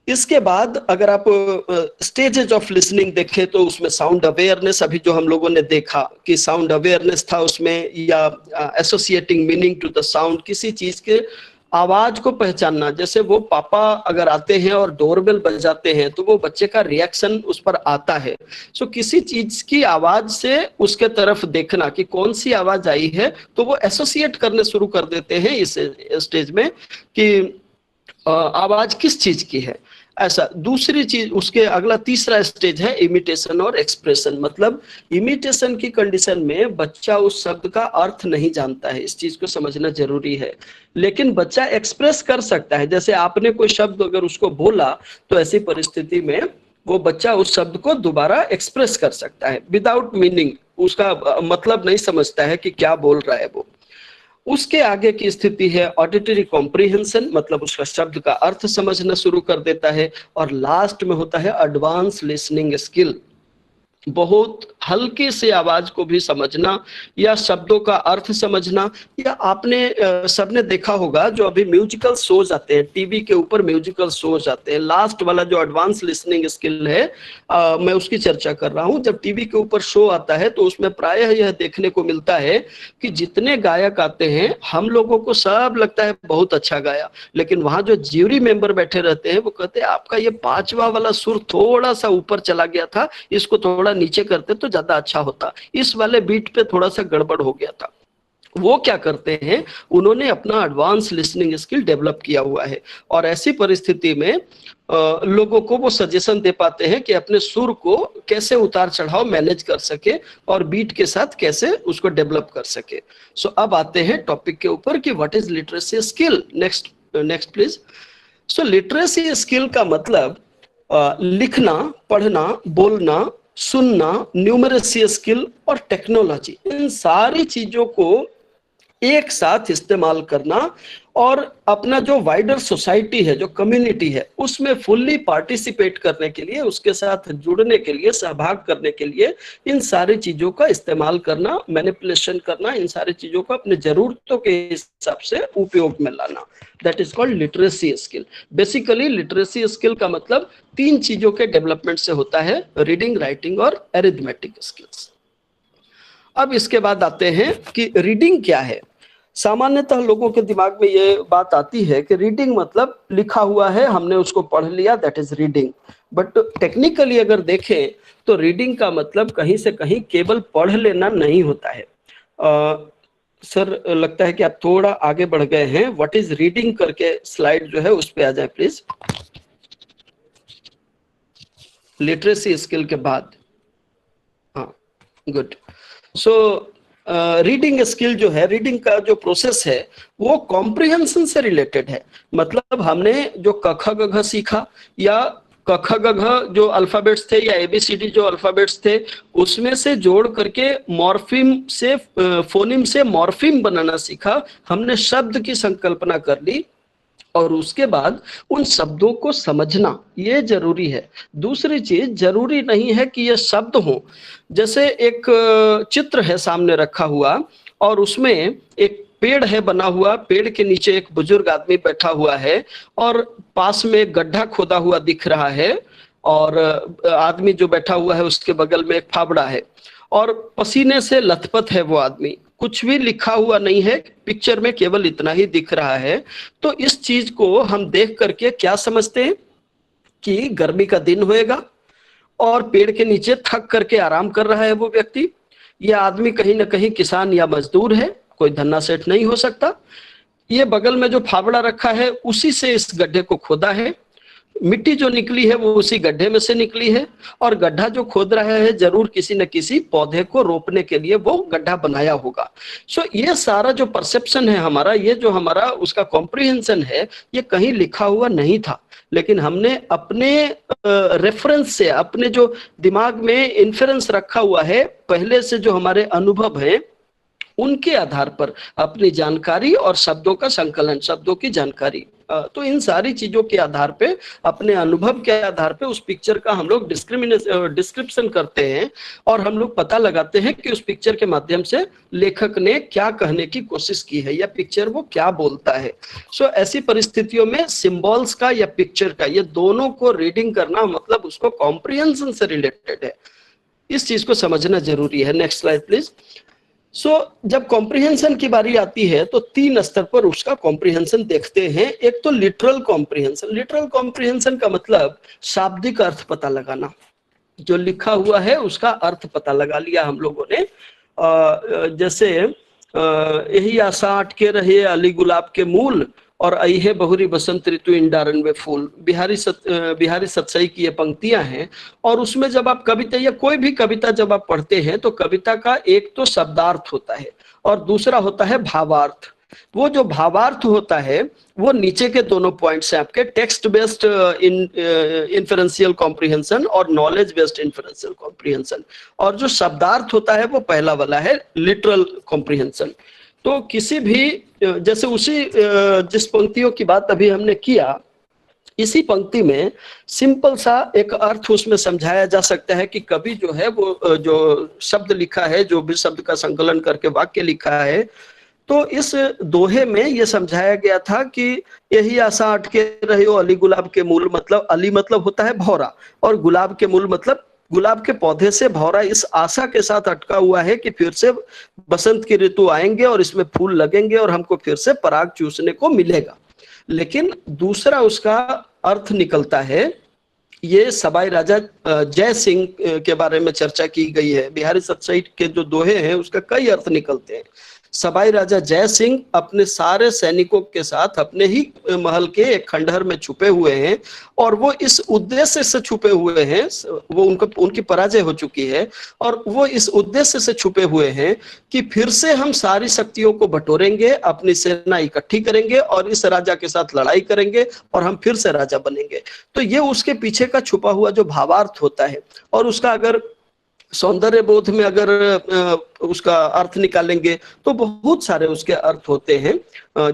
इसके बाद अगर आप स्टेजेस ऑफ लिसनिंग देखें तो उसमें साउंड अवेयरनेस, अभी जो हम लोगों ने देखा कि साउंड अवेयरनेस था उसमें, या associating meaning to the sound, किसी चीज के आवाज को पहचानना। जैसे वो पापा अगर आते हैं और डोरबेल बजाते हैं तो वो बच्चे का रिएक्शन उस पर आता है। सो किसी चीज की आवाज से उसके तरफ देखना कि कौन सी आवाज आई है, तो वो एसोसिएट करने शुरू कर देते हैं इस स्टेज में कि आवाज किस चीज की है। ऐसा। दूसरी चीज, उसके अगला तीसरा स्टेज है इमिटेशन और एक्सप्रेशन। मतलब इमिटेशन की कंडीशन में बच्चा उस शब्द का अर्थ नहीं जानता है, इस चीज को समझना जरूरी है, लेकिन बच्चा एक्सप्रेस कर सकता है। जैसे आपने कोई शब्द अगर उसको बोला तो ऐसी परिस्थिति में वो बच्चा उस शब्द को दोबारा एक्सप्रेस कर सकता है विदाउट मीनिंग, उसका मतलब नहीं समझता है कि क्या बोल रहा है वो। उसके आगे की स्थिति है ऑडिटरी कॉम्प्रिहेंशन, मतलब उसका शब्द का अर्थ समझना शुरू कर देता है। और लास्ट में होता है एडवांस लिसनिंग स्किल, बहुत हल्की सी आवाज को भी समझना या शब्दों का अर्थ समझना। या आपने सबने देखा होगा जो अभी म्यूजिकल शोज आते हैं टीवी के ऊपर, म्यूजिकल शोज आते हैं, लास्ट वाला जो एडवांस लिसनिंग स्किल है मैं उसकी चर्चा कर रहा हूं। जब टीवी के ऊपर शो आता है तो उसमें प्रायः यह देखने को मिलता है कि जितने गायक आते हैं हम लोगों को सब लगता है बहुत अच्छा गाया, लेकिन वहां जो ज्यूरी मेंबर बैठे रहते हैं वो कहते हैं आपका ये 5वां वाला सुर थोड़ा सा ऊपर चला गया था, इसको थोड़ा नीचे करते तो ज्यादा अच्छा होता, इस वाले बीट पे थोड़ा सा गड़बड़ हो गया था। वो क्या करते हैं, उन्होंने अपना एडवांस लिसनिंग स्किल डेवलप किया हुआ है और ऐसी परिस्थिति में लोगों को वो सजेशन दे पाते हैं कि अपने सुर को कैसे उतार चढ़ाव मैनेज कर सके और बीट के साथ कैसे उसको डेवलप कर सके। सो अब आते हैं टॉपिक के ऊपर कि what is literacy skill. Next please. So literacy skill का मतलब लिखना, पढ़ना, बोलना, सुनना, न्यूमरेसी स्किल और टेक्नोलॉजी, इन सारी चीजों को एक साथ इस्तेमाल करना और अपना जो वाइडर सोसाइटी है, जो कम्युनिटी है, उसमें फुल्ली पार्टिसिपेट करने के लिए, उसके साथ जुड़ने के लिए, सहभाग करने के लिए इन सारी चीजों का इस्तेमाल करना, मैनिपुलेशन करना, इन सारी चीजों को अपने जरूरतों के हिसाब से उपयोग में लाना, that is called literacy skill. Basically literacy skill का मतलब 3 चीजों के डेवलपमेंट से होता है, रीडिंग, राइटिंग और अरिथमेटिक स्किल्स। अब इसके बाद आते हैं कि रीडिंग क्या है। सामान्यतः लोगों के दिमाग में ये बात आती है कि रीडिंग मतलब लिखा हुआ है, हमने उसको पढ़ लिया, that is reading. But technically अगर देखें तो रीडिंग का मतलब कहीं से कहीं केवल पढ़ लेना नहीं होता है। सर लगता है कि आप थोड़ा आगे बढ़ गए हैं, व्हाट इज रीडिंग करके स्लाइड जो है उस पे आ जाए प्लीज, लिटरेसी स्किल के बाद। हाँ, गुड। सो रीडिंग स्किल जो है, रीडिंग का जो प्रोसेस है वो कॉम्प्रिहेंशन से रिलेटेड है। मतलब हमने जो क ख ग घ सीखा या क ख ग घ जो अल्फाबेट्स थे या ABCD जो अल्फाबेट्स थे उसमें से जोड़ करके मॉर्फिम से फोनिम से मॉर्फिम बनाना सीखा, हमने शब्द की संकल्पना कर ली और उसके बाद उन शब्दों को समझना ये जरूरी है। दूसरी चीज, जरूरी नहीं है कि ये शब्द हो। जैसे एक चित्र है सामने रखा हुआ और उसमें एक पेड़ है बना हुआ, पेड़ के नीचे एक बुजुर्ग आदमी बैठा हुआ है और पास में एक गड्ढा खोदा हुआ दिख रहा है और आदमी जो बैठा हुआ है उसके बगल में एक फावड़ा है और पसीने से लथपथ है वो आदमी, कुछ भी लिखा हुआ नहीं है, पिक्चर में केवल इतना ही दिख रहा है। तो इस चीज को हम देख करके क्या समझते हैं कि गर्मी का दिन होएगा और पेड़ के नीचे थक करके आराम कर रहा है वो व्यक्ति। यह आदमी कहीं ना कहीं किसान या मजदूर है, कोई धन्ना सेठ नहीं हो सकता। ये बगल में जो फावड़ा रखा है उसी से इस गड्ढे को खोदा है, मिट्टी जो निकली है वो उसी गड्ढे में से निकली है और गड्ढा जो खोद रहा है जरूर किसी न किसी पौधे को रोपने के लिए वो गड्ढा बनाया होगा। सो ये सारा जो परसेप्शन है हमारा, ये जो हमारा उसका कॉम्प्रिहेंशन है, ये कहीं लिखा हुआ नहीं था, लेकिन हमने अपने रेफरेंस से, अपने जो दिमाग में इन्फेरेंस रखा हुआ है पहले से, जो हमारे अनुभव है उनके आधार पर अपनी जानकारी और शब्दों का संकलन, शब्दों की जानकारी, तो इन सारी चीजों के आधार पे, अपने अनुभव के आधार पे उस पिक्चर का हम लोग डिस्क्रिप्शन करते हैं और हम लोग पता लगाते हैं कि उस पिक्चर के माध्यम से लेखक ने क्या कहने की कोशिश की है या पिक्चर वो क्या बोलता है। सो ऐसी परिस्थितियों में सिंबल्स का या पिक्चर का, ये दोनों को रीडिंग करना मतलब उसको कॉम्प्रिहेंशन से रिलेटेड है, इस चीज को समझना जरूरी है। Next slide please. सो जब कॉम्प्रिहेंशन की बारी आती है तो 3 स्तर पर उसका कॉम्प्रिहेंशन देखते हैं। एक तो लिटरल कॉम्प्रिहेंशन। लिटरल कॉम्प्रिहेंशन का मतलब शाब्दिक अर्थ पता लगाना, जो लिखा हुआ है उसका अर्थ पता लगा लिया हम लोगों ने। जैसे यही आशा अटके रहे अली गुलाब के मूल, और आई है बहुरी बसंत ऋतु इंडारन में फूल। बिहारी सतसई की ये पंक्तियां हैं। और उसमें जब आप कविता या कोई भी कविता जब आप पढ़ते हैं तो कविता का एक तो शब्दार्थ होता है और दूसरा होता है भावार्थ। वो जो भावार्थ होता है वो नीचे के दोनों पॉइंट्स हैं आपके, टेक्स्ट बेस्ड इन्फरेंशियल कॉम्प्रिहेंशन और नॉलेज बेस्ड इन्फरेंशियल कॉम्प्रिहेंशन। और जो शब्दार्थ होता है वो पहला वाला है, लिटरल कॉम्प्रिहेंशन। तो किसी भी जैसे उसी जिस पंक्तियों की बात अभी हमने किया, इसी पंक्ति में सिंपल सा एक अर्थ उसमें समझाया जा सकता है कि कवि जो है वो जो शब्द लिखा है, जो भी शब्द का संकलन करके वाक्य लिखा है, तो इस दोहे में ये समझाया गया था कि यही आशा अटके रहे हो अली गुलाब के मूल, मतलब अली मतलब होता है भौरा, और गुलाब के मूल मतलब गुलाब के पौधे से भौरा इस आशा के साथ अटका हुआ है कि फिर से बसंत की ऋतु आएंगे और इसमें फूल लगेंगे और हमको फिर से पराग चूसने को मिलेगा। लेकिन दूसरा उसका अर्थ निकलता है, ये सबाई राजा जय सिंह के बारे में चर्चा की गई है। बिहारी सतसई के जो दोहे हैं उसका कई अर्थ निकलते हैं। सबाई राजा जय सिंह अपने सारे सैनिकों के साथ अपने ही महल के एक खंडहर में छुपे हुए हैं, और वो इस उद्देश्य से छुपे हुए हैं, वो उनकी पराजय हो चुकी है, और वो इस उद्देश्य से छुपे हुए हैं कि फिर से हम सारी शक्तियों को बटोरेंगे, अपनी सेना इकट्ठी करेंगे और इस राजा के साथ लड़ाई करेंगे और हम फिर से राजा बनेंगे। तो ये उसके पीछे का छुपा हुआ जो भावार्थ होता है। और उसका अगर सौंदर्य बोध में अगर उसका अर्थ निकालेंगे तो बहुत सारे उसके अर्थ होते हैं।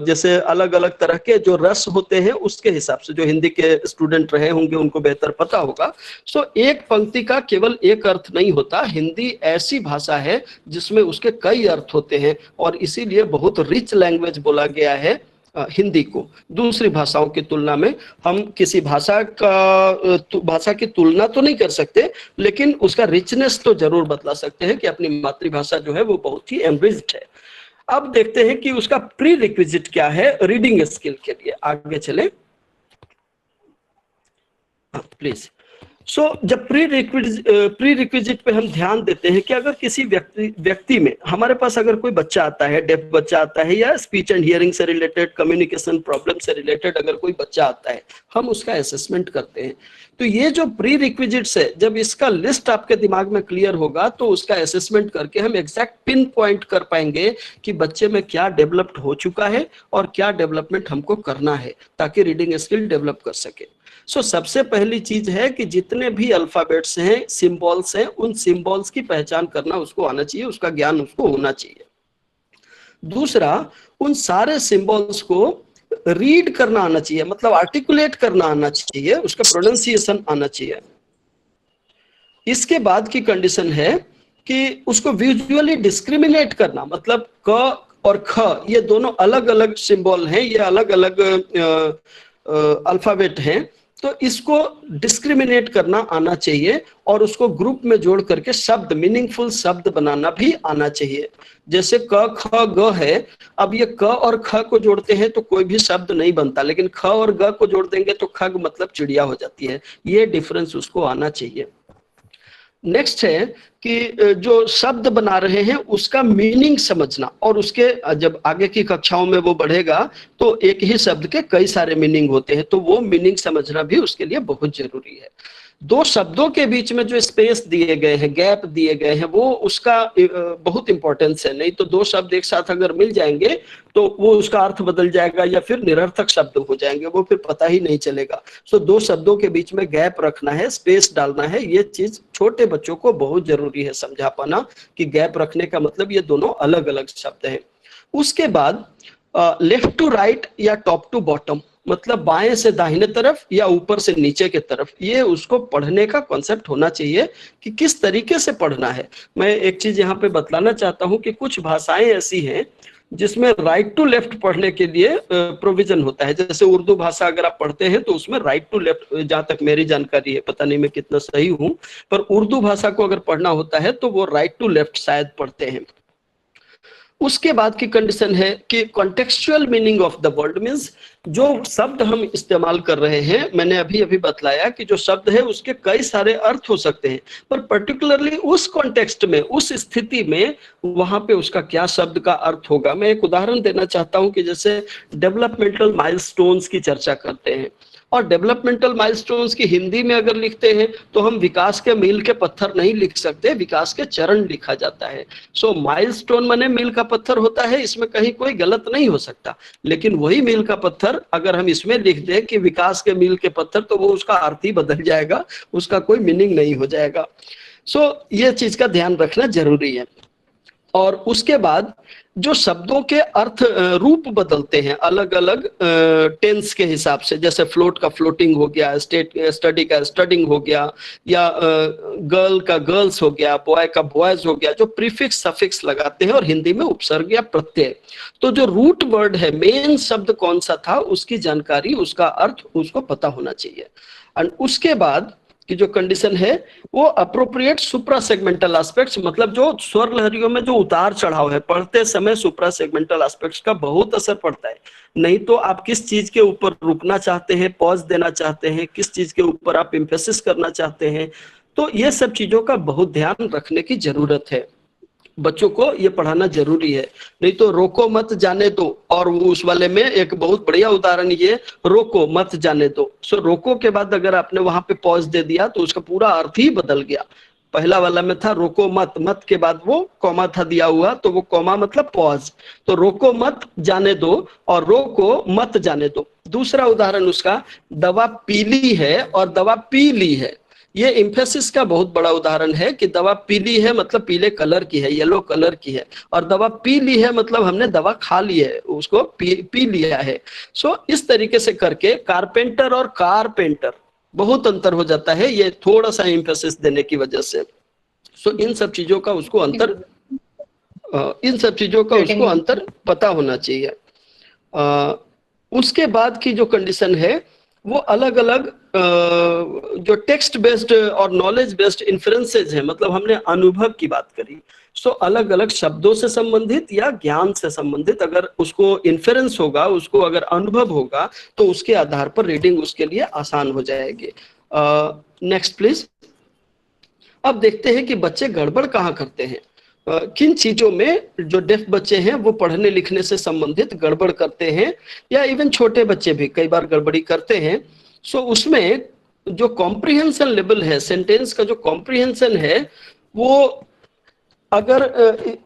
जैसे अलग अलग तरह के जो रस होते हैं उसके हिसाब से, जो हिंदी के स्टूडेंट रहे होंगे उनको बेहतर पता होगा। सो एक पंक्ति का केवल एक अर्थ नहीं होता। हिंदी ऐसी भाषा है जिसमें उसके कई अर्थ होते हैं, और इसीलिए बहुत रिच लैंग्वेज बोला गया है हिंदी को। दूसरी भाषाओं की तुलना में हम किसी भाषा की तुलना तो नहीं कर सकते, लेकिन उसका रिचनेस तो जरूर बतला सकते हैं कि अपनी मातृभाषा जो है वो बहुत ही एनरिच्ड है। अब देखते हैं कि उसका प्री रिक्विजिट क्या है रीडिंग स्किल के लिए। आगे चले प्लीज। सो जब प्री रिक्विजिट पे हम ध्यान देते हैं कि अगर किसी व्यक्ति में, हमारे पास अगर कोई बच्चा आता है, डेफ बच्चा आता है, या स्पीच एंड हियरिंग से रिलेटेड, कम्युनिकेशन प्रॉब्लम से रिलेटेड अगर कोई बच्चा आता है, हम उसका असेसमेंट करते हैं। तो ये जो प्री रिक्विजिट्स है, जब इसका लिस्ट आपके दिमाग में क्लियर होगा तो उसका असेसमेंट करके हम एग्जैक्ट पिन पॉइंट कर पाएंगे कि बच्चे में क्या डेवलप्ड हो चुका है और क्या डेवलपमेंट हमको करना है, ताकि रीडिंग स्किल डेवलप कर सके। सो सबसे पहली चीज है कि जितने भी अल्फाबेट्स हैं, सिंबल्स हैं, उन सिंबल्स की पहचान करना उसको आना चाहिए, उसका ज्ञान उसको होना चाहिए। दूसरा, उन सारे सिंबल्स को रीड करना आना चाहिए, मतलब आर्टिकुलेट करना आना चाहिए, उसका प्रोनाउंसिएशन आना चाहिए। इसके बाद की कंडीशन है कि उसको विजुअली डिस्क्रिमिनेट करना, मतलब क और ख ये दोनों अलग अलग सिंबल हैं, ये अलग अलग अल्फाबेट हैं, तो इसको डिस्क्रिमिनेट करना आना चाहिए और उसको ग्रुप में जोड़ करके शब्द, मीनिंगफुल शब्द बनाना भी आना चाहिए। जैसे क ख ग है, अब ये क और ख को जोड़ते हैं तो कोई भी शब्द नहीं बनता, लेकिन ख और ग को जोड़ देंगे तो खग मतलब चिड़िया हो जाती है। ये डिफरेंस उसको आना चाहिए। नेक्स्ट है कि जो शब्द बना रहे हैं उसका मीनिंग समझना, और उसके जब आगे की कक्षाओं में वो बढ़ेगा तो एक ही शब्द के कई सारे मीनिंग होते हैं, तो वो मीनिंग समझना भी उसके लिए बहुत जरूरी है। दो शब्दों के बीच में जो स्पेस दिए गए हैं, गैप दिए गए हैं, वो उसका बहुत इंपॉर्टेंस है। नहीं तो दो शब्द एक साथ अगर मिल जाएंगे तो वो उसका अर्थ बदल जाएगा या फिर निरर्थक शब्द हो जाएंगे, वो फिर पता ही नहीं चलेगा। सो दो शब्दों के बीच में गैप रखना है, स्पेस डालना है, ये चीज छोटे बच्चों को बहुत जरूरी है समझा पाना कि गैप रखने का मतलब ये दोनों अलग अलग शब्द हैं। उसके बाद लेफ्ट टू राइट या टॉप टू बॉटम, मतलब बाएं से दाहिने तरफ या ऊपर से नीचे के तरफ, ये उसको पढ़ने का कॉन्सेप्ट होना चाहिए कि किस तरीके से पढ़ना है। मैं एक चीज यहाँ पे बतलाना चाहता हूँ कि कुछ भाषाएं ऐसी हैं जिसमें राइट टू लेफ्ट पढ़ने के लिए प्रोविजन होता है। जैसे उर्दू भाषा अगर आप पढ़ते हैं तो उसमें राइट टू लेफ्ट, जहां तक मेरी जानकारी है, पता नहीं मैं कितना सही हूं, पर उर्दू भाषा को अगर पढ़ना होता है तो वो राइट टू लेफ्ट शायद पढ़ते हैं। उसके बाद की कंडीशन है कि contextual meaning of the word means जो शब्द हम इस्तेमाल कर रहे हैं, मैंने अभी अभी बतलाया कि जो शब्द है उसके कई सारे अर्थ हो सकते हैं, पर पर्टिकुलरली उस कॉन्टेक्स्ट में, उस स्थिति में वहां पे उसका क्या शब्द का अर्थ होगा। मैं एक उदाहरण देना चाहता हूं कि जैसे डेवलपमेंटल माइलस्टोन्स की चर्चा करते हैं, और डेवलपमेंटल माइलस्टोन्स की हिंदी में अगर लिखते हैं तो हम विकास के मील के पत्थर नहीं लिख सकते, विकास के चरण लिखा जाता है। सो माइलस्टोन माने मील का पत्थर होता है, इसमें कहीं कोई गलत नहीं हो सकता। लेकिन वही मील का पत्थर अगर हम इसमें लिख दें कि विकास के मील के पत्थर, तो वो उसका अर्थ ही बदल जाएगा, उसका कोई मीनिंग नहीं हो जाएगा। सो ये चीज का ध्यान रखना जरूरी है। और उसके बाद जो शब्दों के अर्थ रूप बदलते हैं अलग अलग टेंस के हिसाब से, जैसे फ्लोट का फ्लोटिंग हो गया, स्टडी का स्टडिंग हो गया, या गर्ल का गर्ल्स हो गया, बॉय का बॉयज हो गया, जो प्रीफिक्स सफिक्स लगाते हैं, और हिंदी में उपसर्ग या प्रत्यय। तो जो रूट वर्ड है, मेन शब्द कौन सा था, उसकी जानकारी, उसका अर्थ उसको पता होना चाहिए। एंड उसके बाद की जो कंडीशन है वो अप्रोप्रिएट सुप्रा सेगमेंटल एस्पेक्ट्स, मतलब जो स्वर लहरियों में जो उतार चढ़ाव है, पढ़ते समय सुप्रा सेगमेंटल एस्पेक्ट्स का बहुत असर पड़ता है। नहीं तो आप किस चीज के ऊपर रुकना चाहते हैं, पॉज देना चाहते हैं, किस चीज के ऊपर आप एम्फेसिस करना चाहते हैं, तो ये सब चीजों का बहुत ध्यान रखने की जरूरत है। बच्चों को ये पढ़ाना जरूरी है, नहीं तो रोको मत जाने दो, और वो उस वाले में एक बहुत बढ़िया उदाहरण ये रोको मत जाने दो। सो रोको के बाद अगर आपने वहां पे पॉज दे दिया तो उसका पूरा अर्थ ही बदल गया। पहला वाला में था रोको मत, मत के बाद वो कॉमा था दिया हुआ, तो वो कॉमा मतलब पॉज, तो रोको मत जाने दो और रोको मत जाने दो। दूसरा उदाहरण उसका दवा पीली है और दवा पी ली है। ये इम्फेसिस का बहुत बड़ा उदाहरण है कि दवा पीली है मतलब पीले कलर की है, येलो कलर की है, और दवा पी ली है मतलब हमने दवा खा ली है, उसको पी लिया है। सो इस तरीके से करके कारपेंटर और कारपेंटर बहुत अंतर हो जाता है, ये थोड़ा सा इम्फेसिस देने की वजह से। सो इन सब चीजों का उसको अंतर पता होना चाहिए। उसके बाद की जो कंडीशन है वो अलग अलग जो टेक्स्ट बेस्ड और नॉलेज बेस्ड इन्फ्रेंसेज है, मतलब हमने अनुभव की बात करी, सो अलग अलग शब्दों से संबंधित या ज्ञान से संबंधित अगर उसको इन्फ्रेंस होगा, उसको अगर अनुभव होगा, तो उसके आधार पर रीडिंग उसके लिए आसान हो जाएगी। Next please. अब देखते हैं कि बच्चे गड़बड़ कहाँ करते हैं, किन चीजों में जो डेफ बच्चे हैं वो पढ़ने लिखने से संबंधित गड़बड़ करते हैं, या इवन छोटे बच्चे भी कई बार गड़बड़ी करते हैं। सो उसमें जो कॉम्प्रिहेंशन लेवल है, सेंटेंस का जो कॉम्प्रिहेंशन है, वो अगर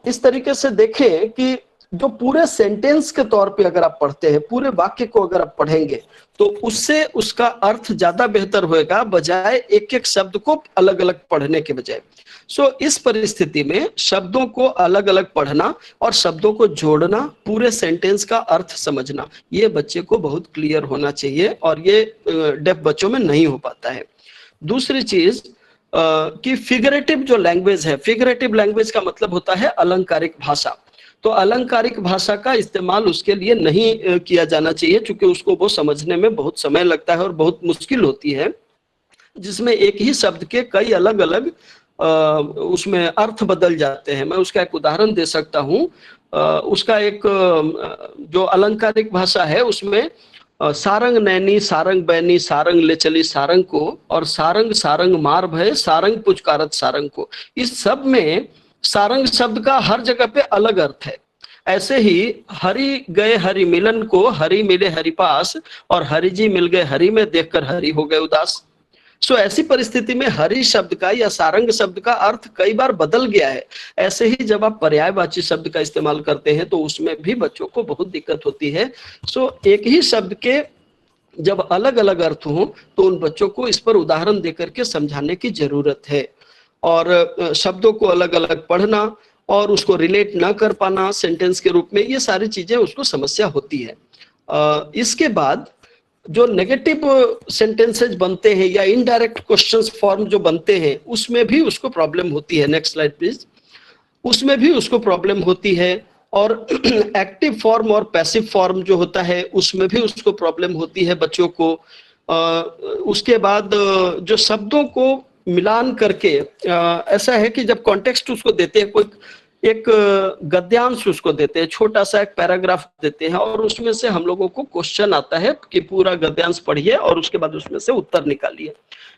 इस तरीके से देखें कि जो पूरे सेंटेंस के तौर पे अगर आप पढ़ते हैं, पूरे वाक्य को अगर आप पढ़ेंगे, तो उससे उसका अर्थ ज्यादा बेहतर होएगा, बजाय एक एक शब्द को अलग अलग पढ़ने के बजाय। सो इस परिस्थिति में शब्दों को अलग अलग पढ़ना और शब्दों को जोड़ना, पूरे सेंटेंस का अर्थ समझना, ये बच्चे को बहुत क्लियर होना चाहिए, और ये डेफ बच्चों में नहीं हो पाता है। दूसरी चीज कि फिगरेटिव जो लैंग्वेज है, फिगरेटिव लैंग्वेज का मतलब होता है अलंकारिक भाषा। तो अलंकारिक भाषा का इस्तेमाल उसके लिए नहीं किया जाना चाहिए, क्योंकि उसको वो समझने में बहुत समय लगता है और बहुत मुश्किल होती है, जिसमें एक ही शब्द के कई अलग अलग उसमें अर्थ बदल जाते हैं। मैं उसका एक उदाहरण दे सकता हूँ। उसका एक जो अलंकारिक भाषा है उसमें सारंग नैनी सारंग बैनी सारंग ले चली सारंग को, और सारंग सारंग मार भय सारंग पुचकारत सारंग को, इस सब में सारंग शब्द का हर जगह पे अलग अर्थ है। ऐसे ही हरि गए हरि मिलन को हरि मिले हरि पास, और हरि जी मिल गए हरि में देखकर हरि हो गए उदास। सो ऐसी परिस्थिति में हरि शब्द का या सारंग शब्द का अर्थ कई बार बदल गया है। ऐसे ही जब आप पर्यायवाची शब्द का इस्तेमाल करते हैं तो उसमें भी बच्चों को बहुत दिक्कत होती है। सो एक ही शब्द के जब अलग अलग अर्थ हों तो उन बच्चों को इस पर उदाहरण देकर के समझाने की जरूरत है, और शब्दों को अलग अलग पढ़ना और उसको रिलेट ना कर पाना सेंटेंस के रूप में, ये सारी चीजें उसको समस्या होती है। इसके बाद जो नेगेटिव सेंटेंसेज बनते हैं या इनडायरेक्ट क्वेश्चंस फॉर्म जो बनते हैं, उसमें भी उसको प्रॉब्लम होती है। Next slide please. उसमें भी उसको प्रॉब्लम होती है, और एक्टिव फॉर्म और पैसिव फॉर्म जो होता है उसमें भी उसको प्रॉब्लम होती है बच्चों को। उसके बाद जो शब्दों को मिलान करके ऐसा है कि जब कॉन्टेक्स्ट उसको देते हैं, कोई एक गद्यांश उसको देते हैं, छोटा सा एक पैराग्राफ देते हैं और उसमें से हम लोगों को क्वेश्चन आता है कि पूरा गद्यांश पढ़िए और उसके बाद उसमें से उत्तर निकालिए।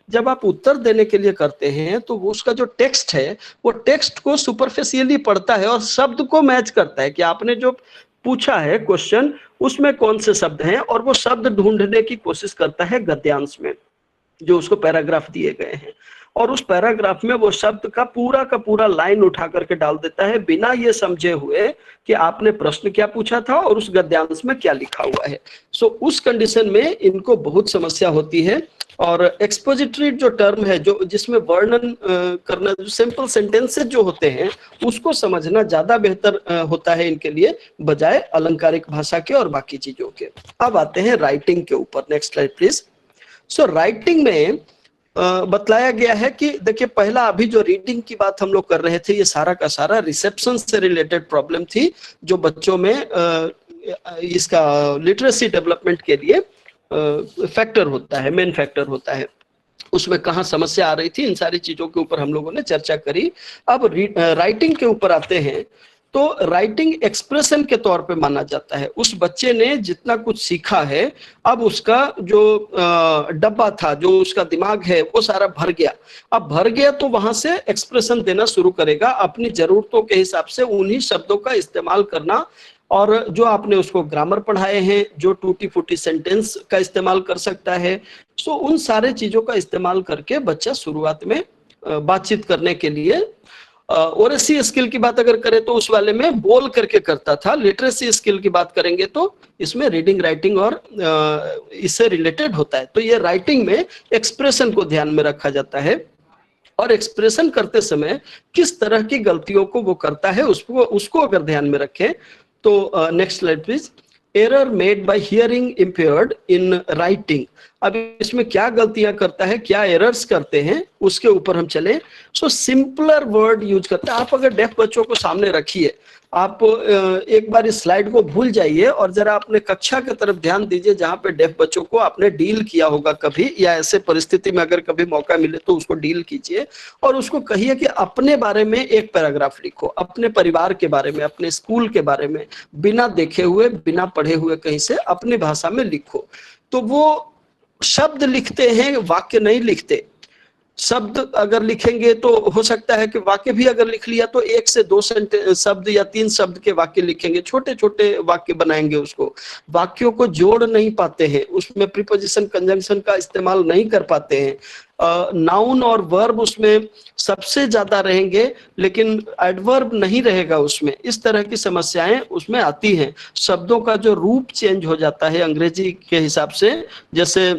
जब आप उत्तर देने के लिए करते हैं तो वो उसका जो टेक्स्ट है वो टेक्स्ट को सुपरफिशियली पढ़ता है और शब्द को मैच करता है कि आपने जो पूछा है क्वेश्चन उसमें कौन से शब्द हैं, और वो शब्द ढूंढने की कोशिश करता है गद्यांश में जो उसको पैराग्राफ दिए गए हैं, और उस पैराग्राफ में वो शब्द का पूरा लाइन उठा करके डाल देता है बिना ये समझे हुए कि आपने प्रश्न क्या पूछा था और उस गद्यांश में क्या लिखा हुआ है। सो उस कंडीशन में इनको बहुत समस्या होती है। और एक्सपोजिटरी जो टर्म है, जो जिसमें वर्णन करना, जो सिंपल सेंटेंसेस जो होते हैं उसको समझना ज्यादा बेहतर होता है इनके लिए, बजाय अलंकारिक भाषा के और बाकी चीजों के। अब आते हैं राइटिंग के ऊपर। Next slide please. So writing में बतलाया गया है कि देखिए, पहला अभी जो रीडिंग की बात हम लोग कर रहे थे, ये सारा का सारा रिसेप्शन से रिलेटेड प्रॉब्लम थी जो बच्चों में इसका लिटरेसी डेवलपमेंट के लिए फैक्टर होता है, मेन फैक्टर होता है। उसमें कहाँ समस्या आ रही थी, इन सारी चीजों के ऊपर हम लोगों ने चर्चा करी। अब राइटिंग के ऊपर आते हैं। तो राइटिंग एक्सप्रेशन के तौर पे माना जाता है। उस बच्चे ने जितना कुछ सीखा है, अब उसका जो डब्बा था, जो उसका दिमाग है, वो सारा भर गया। अब भर गया तो वहां से एक्सप्रेशन देना शुरू करेगा, अपनी जरूरतों के हिसाब से उन्हीं शब्दों का इस्तेमाल करना, और जो आपने उसको ग्रामर पढ़ाए हैं, जो टूटी फूटी सेंटेंस का इस्तेमाल कर सकता है, सो उन सारे चीजों का इस्तेमाल करके बच्चा शुरुआत में बातचीत करने के लिए, ओरेसी स्किल की बात अगर करें तो उस वाले में बोल करके करता था। लिटरेसी स्किल की बात करेंगे तो इसमें रीडिंग, राइटिंग और इससे रिलेटेड होता है। तो ये राइटिंग में एक्सप्रेशन को ध्यान में रखा जाता है, और एक्सप्रेशन करते समय किस तरह की गलतियों को वो करता है उसको अगर ध्यान में रखें तो next slide please. Error made by hearing impaired in writing. अब इसमें क्या गलतियां करता है, क्या एरर्स करते हैं, उसके ऊपर हम चले। सो सिंपलर वर्ड यूज करता है। आप अगर डेफ बच्चों को सामने रखिए, आप एक बार इस स्लाइड को भूल जाइए और जरा अपने कक्षा की तरफ ध्यान दीजिए जहां पे डेफ बच्चों को आपने डील किया होगा कभी, या ऐसे परिस्थिति में अगर कभी मौका मिले तो उसको डील कीजिए और उसको कहिए कि अपने बारे में एक पैराग्राफ लिखो, अपने परिवार के बारे में, अपने स्कूल के बारे में, बिना देखे हुए, बिना पढ़े हुए कहीं से अपनी भाषा में लिखो। तो वो शब्द लिखते हैं, वाक्य नहीं लिखते। शब्द अगर लिखेंगे तो हो सकता है कि वाक्य भी अगर लिख लिया तो 1 से 2 शब्द या 3 शब्द के वाक्य लिखेंगे, छोटे छोटे वाक्य बनाएंगे। उसको वाक्यों को जोड़ नहीं पाते हैं, उसमें प्रीपोजिशन कंजंक्शन का इस्तेमाल नहीं कर पाते हैं। नाउन और वर्ब उसमें सबसे ज्यादा रहेंगे, लेकिन एडवर्ब नहीं रहेगा उसमें। इस तरह की समस्याएं उसमें आती हैं। शब्दों का जो रूप चेंज हो जाता है अंग्रेजी के हिसाब से, जैसे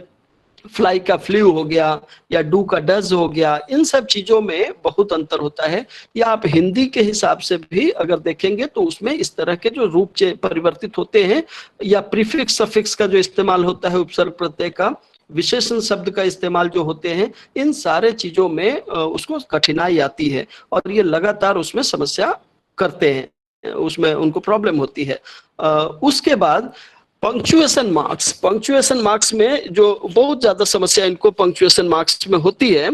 फ्लाई का फ्लू हो गया या डू का डज हो गया, इन सब चीजों में बहुत अंतर होता है। या आप हिंदी के हिसाब से भी अगर देखेंगे तो उसमें इस तरह के जो रूप परिवर्तित होते हैं, या प्रीफिक्स सफिक्स का जो इस्तेमाल होता है, उपसर्ग प्रत्यय का, विशेषण शब्द का इस्तेमाल जो होते हैं, इन सारे चीजों में उसको कठिनाई आती है और ये लगातार उसमें समस्या करते हैं, उसमें उनको प्रॉब्लम होती है। उसके बाद पंक्चुएशन मार्क्स में जो बहुत ज्यादा समस्या इनको पंक्चुएशन मार्क्स में होती है,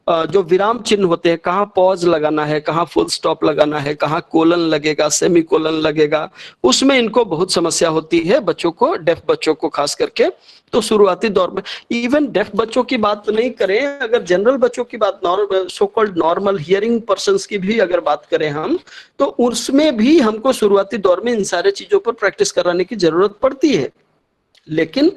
जो विराम चिन्ह होते हैं, कहाँ पॉज लगाना है, कहाँ फुल स्टॉप लगाना है, कहाँ कोलन लगेगा, सेमी कोलन लगेगा, उसमें इनको बहुत समस्या होती है बच्चों को, डेफ बच्चों को खास करके। तो शुरुआती दौर में इवन डेफ बच्चों की बात नहीं करें, अगर जनरल बच्चों की बात, so called normal hearing persons की भी अगर बात करें हम, तो उसमें भी हमको शुरुआती दौर में इन सारे चीजों पर प्रैक्टिस कराने की जरूरत पड़ती है। लेकिन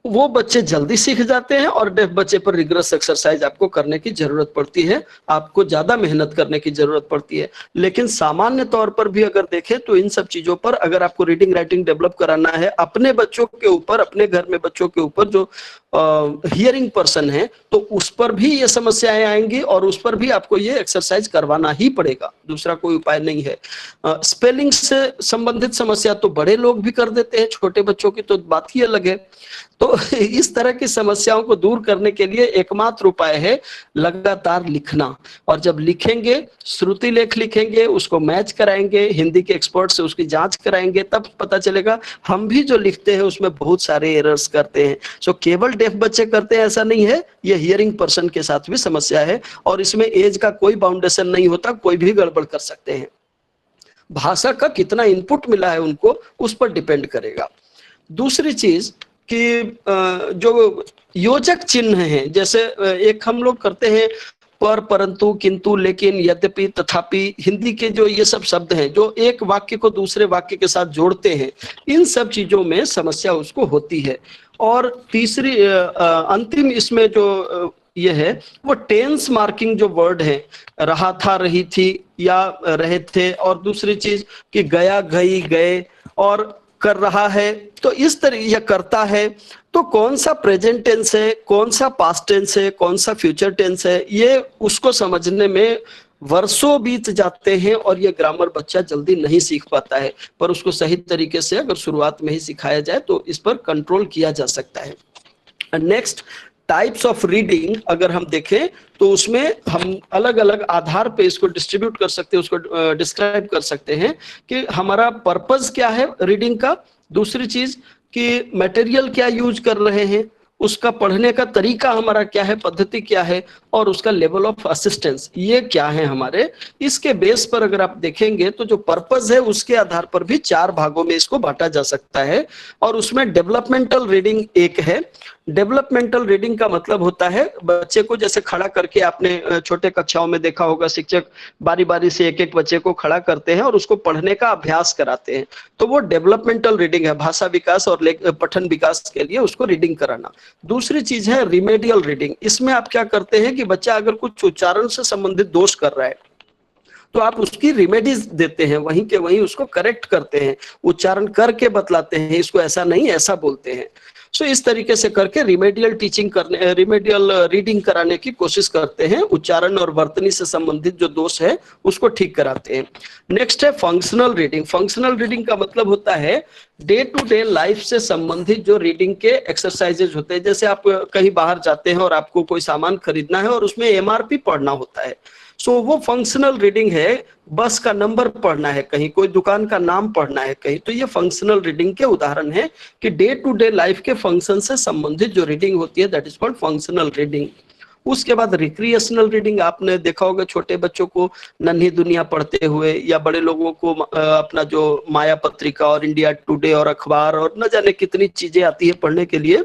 वो बच्चे जल्दी सीख जाते हैं और डेफ बच्चे पर रिगरस एक्सरसाइज आपको करने की जरूरत पड़ती है, आपको ज्यादा मेहनत करने की जरूरत पड़ती है। लेकिन सामान्य तौर पर भी अगर देखें तो इन सब चीजों पर अगर आपको रीडिंग राइटिंग डेवलप कराना है अपने बच्चों के ऊपर, अपने घर में बच्चों के ऊपर जो हियरिंग पर्सन है, तो उस पर भी ये समस्याएं आएंगी और उस पर भी आपको ये एक्सरसाइज करवाना ही पड़ेगा, दूसरा कोई उपाय नहीं है। स्पेलिंग से संबंधित समस्या तो बड़े लोग भी कर देते हैं, छोटे बच्चों की तो बात ही अलग है। तो इस तरह की समस्याओं को दूर करने के लिए एकमात्र उपाय है लगातार लिखना। और जब लिखेंगे, श्रुति लेख लिखेंगे, उसको मैच कराएंगे, हिंदी के एक्सपर्ट से उसकी जांच कराएंगे, तब पता चलेगा। हम भी जो लिखते हैं उसमें बहुत सारे एरर्स करते हैं। सो केवल डेफ बच्चे करते हैं ऐसा नहीं है, ये हियरिंग पर्सन के साथ भी समस्या है और इसमें एज का कोई बाउंडेशन नहीं होता, कोई भी गड़बड़ कर सकते हैं। भाषा का कितना इनपुट मिला है उनको, उस पर डिपेंड करेगा। दूसरी चीज कि जो योजक चिन्ह हैं, जैसे एक हम लोग करते हैं पर, परंतु, किंतु, लेकिन, यद्यपि, तथापि, हिंदी के जो ये सब शब्द हैं जो एक वाक्य को दूसरे वाक्य के साथ जोड़ते हैं, इन सब चीजों में समस्या उसको होती है। और तीसरी अंतिम इसमें जो ये है वो टेंस मार्किंग जो वर्ड है, रहा था, रही थी या रहे थे, और दूसरी चीज कि गया, गई, गए, और कर रहा है, तो इस तरह या करता है, तो कौन सा प्रेजेंट टेंस है, कौन सा पास्ट टेंस है, कौन सा फ्यूचर टेंस है, ये उसको समझने में वर्षों बीत जाते हैं और ये ग्रामर बच्चा जल्दी नहीं सीख पाता है। पर उसको सही तरीके से अगर शुरुआत में ही सिखाया जाए तो इस पर कंट्रोल किया जा सकता है। नेक्स्ट, टाइप्स ऑफ रीडिंग अगर हम देखें तो उसमें हम अलग अलग आधार पे इसको डिस्ट्रीब्यूट कर सकते हैं, उसको डिस्क्राइब कर सकते हैं कि हमारा पर्पस क्या है रीडिंग का, दूसरी चीज कि मटेरियल क्या यूज कर रहे हैं, उसका पढ़ने का तरीका हमारा क्या है, पद्धति क्या है, और उसका लेवल ऑफ असिस्टेंस ये क्या है हमारे। इसके बेस पर अगर आप देखेंगे तो जो पर्पस है उसके आधार पर भी 4 भागों में इसको बांटा जा सकता है। और उसमें डेवलपमेंटल रीडिंग एक है। डेवलपमेंटल रीडिंग का मतलब होता है बच्चे को जैसे खड़ा करके, आपने छोटे कक्षाओं में देखा होगा शिक्षक बारी बारी से एक एक बच्चे को खड़ा करते हैं और उसको पढ़ने का अभ्यास कराते हैं, तो वो डेवलपमेंटल रीडिंग है, भाषा विकास और पठन विकास के लिए उसको रीडिंग कराना। दूसरी चीज है रिमेडियल रीडिंग। इसमें आप क्या करते हैं कि बच्चा अगर कुछ उच्चारण से संबंधित दोष कर रहा है तो आप उसकी रिमेडीज देते हैं, वहीं के वहीं उसको करेक्ट करते हैं, उच्चारण करके बतलाते हैं, इसको ऐसा नहीं ऐसा बोलते हैं। सो इस तरीके से करके रिमेडियल टीचिंग करने, रिमेडियल रीडिंग कराने की कोशिश करते हैं, उच्चारण और वर्तनी से संबंधित जो दोष है उसको ठीक कराते हैं। नेक्स्ट है फंक्शनल रीडिंग। फंक्शनल रीडिंग का मतलब होता है डे टू डे लाइफ से संबंधित जो रीडिंग के एक्सरसाइजेज होते हैं। जैसे आप कहीं बाहर जाते हैं और आपको कोई सामान खरीदना है और उसमें एमआरपी पढ़ना होता है, सो वो फंक्शनल रीडिंग है। बस का नंबर पढ़ना है, कहीं कोई दुकान का नाम पढ़ना है कहीं, तो ये फंक्शनल रीडिंग के उदाहरण है कि डे टू डे लाइफ के फंक्शन से संबंधित जो रीडिंग होती है that is called functional reading. उसके बाद रिक्रिएशनल रीडिंग, आपने देखा होगा छोटे बच्चों को नन्ही दुनिया पढ़ते हुए, या बड़े लोगों को अपना जो माया पत्रिका और इंडिया टुडे और अखबार और न जाने कितनी चीजें आती है पढ़ने के लिए,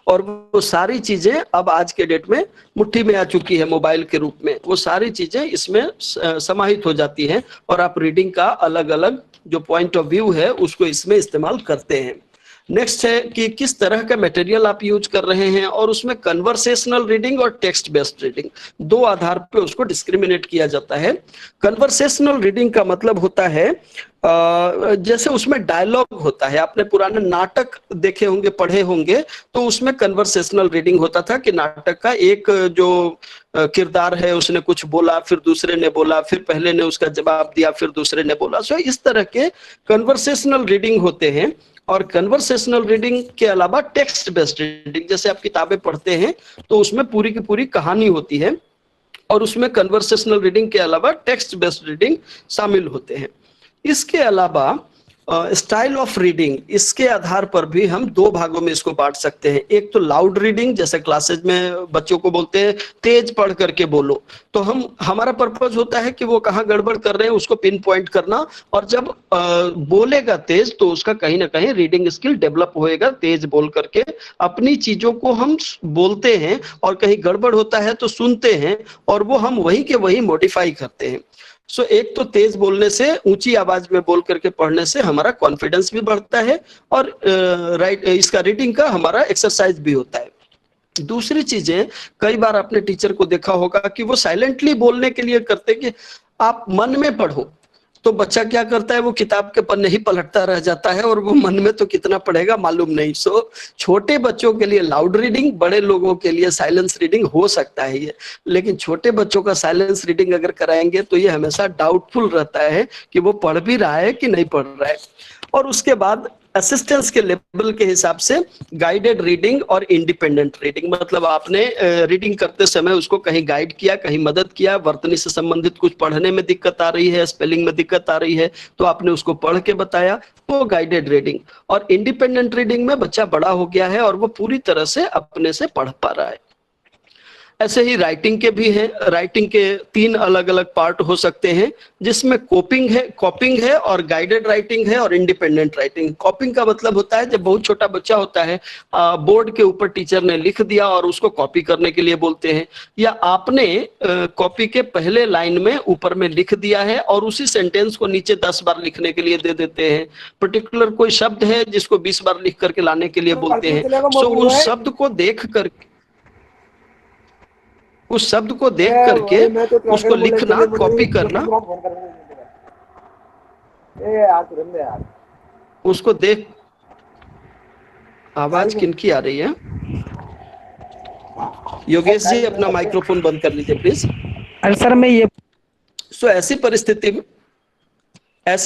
और वो सारी चीजें अब आज के डेट में मुट्ठी में आ चुकी है मोबाइल के रूप में, वो सारी चीजें इसमें समाहित हो जाती हैं और आप रीडिंग का अलग अलग जो पॉइंट ऑफ व्यू है उसको इसमें इस्तेमाल करते हैं। नेक्स्ट है कि किस तरह का मटेरियल आप यूज कर रहे हैं, और उसमें कन्वर्सेशनल रीडिंग और टेक्स्ट बेस्ड रीडिंग दो आधार पे उसको डिस्क्रिमिनेट किया जाता है। कन्वर्सेशनल रीडिंग का मतलब होता है जैसे उसमें डायलॉग होता है, आपने पुराने नाटक देखे होंगे, पढ़े होंगे, तो उसमें कन्वर्सेशनल रीडिंग होता था कि नाटक का एक जो किरदार है उसने कुछ बोला, फिर दूसरे ने बोला, फिर पहले ने उसका जवाब दिया, फिर दूसरे ने बोला। सो इस तरह के कन्वर्सेशनल रीडिंग होते हैं। और कन्वर्सेशनल रीडिंग के अलावा टेक्स्ट बेस्ड रीडिंग, जैसे आप किताबें पढ़ते हैं तो उसमें पूरी की पूरी कहानी होती है और उसमें कन्वर्सेशनल रीडिंग के अलावा टेक्स्ट बेस्ड रीडिंग शामिल होते हैं। इसके अलावा स्टाइल ऑफ रीडिंग, इसके आधार पर भी हम दो भागों में इसको बांट सकते हैं। एक तो लाउड रीडिंग, जैसे क्लासेज में बच्चों को बोलते हैं तेज पढ़ करके बोलो, तो हमारा पर्पज होता है कि वो कहाँ गड़बड़ कर रहे हैं उसको पिन पॉइंट करना, और जब बोलेगा तेज तो उसका कहीं ना कहीं रीडिंग स्किल डेवलप होएगा। तेज बोल करके अपनी चीजों को हम बोलते हैं और कहीं गड़बड़ होता है तो सुनते हैं और वो हम वही के वही मॉडिफाई करते हैं। सो एक तो तेज बोलने से, ऊंची आवाज में बोल करके पढ़ने से हमारा कॉन्फिडेंस भी बढ़ता है और इसका रीडिंग का हमारा एक्सरसाइज भी होता है। दूसरी चीजें, कई बार आपने टीचर को देखा होगा कि वो साइलेंटली बोलने के लिए करते कि आप मन में पढ़ो, तो बच्चा क्या करता है वो किताब के पन्ने ही पलटता रह जाता है और वो मन में तो कितना पढ़ेगा मालूम नहीं। सो छोटे बच्चों के लिए लाउड रीडिंग, बड़े लोगों के लिए साइलेंस रीडिंग हो सकता है ये, लेकिन छोटे बच्चों का साइलेंस रीडिंग अगर कराएंगे तो ये हमेशा डाउटफुल रहता है कि वो पढ़ भी रहा है कि नहीं पढ़ रहा है। और उसके बाद असिस्टेंस के लेवल के हिसाब से गाइडेड रीडिंग और इंडिपेंडेंट रीडिंग, मतलब आपने रीडिंग करते समय उसको कहीं गाइड किया, कहीं मदद किया, वर्तनी से संबंधित कुछ पढ़ने में दिक्कत आ रही है, स्पेलिंग में दिक्कत आ रही है तो आपने उसको पढ़ के बताया, वो गाइडेड रीडिंग। और इंडिपेंडेंट रीडिंग में बच्चा बड़ा हो गया है और वो पूरी तरह से अपने से पढ़ पा रहा है। ऐसे ही राइटिंग के भी हैं। राइटिंग के 3 अलग अलग पार्ट हो सकते हैं, जिसमें कॉपिंग है और गाइडेड राइटिंग है और इंडिपेंडेंट राइटिंग। कॉपिंग का मतलब होता है जब बहुत छोटा बच्चा होता है, बोर्ड के ऊपर टीचर ने लिख दिया और उसको कॉपी करने के लिए बोलते हैं, या आपने कॉपी के पहले लाइन में ऊपर में लिख दिया है और उसी सेंटेंस को नीचे 10 बार लिखने के लिए दे देते हैं। पर्टिकुलर कोई शब्द है जिसको 20 बार लिख करके लाने के लिए बोलते हैं। सो उस शब्द को देख करके उसको लिखना, कॉपी करना, उसको देख। आवाज किनकी आ रही है? योगेश जी अपना माइक्रोफोन बंद कर लीजिए प्लीज। अरे सर मैं ये ऐसी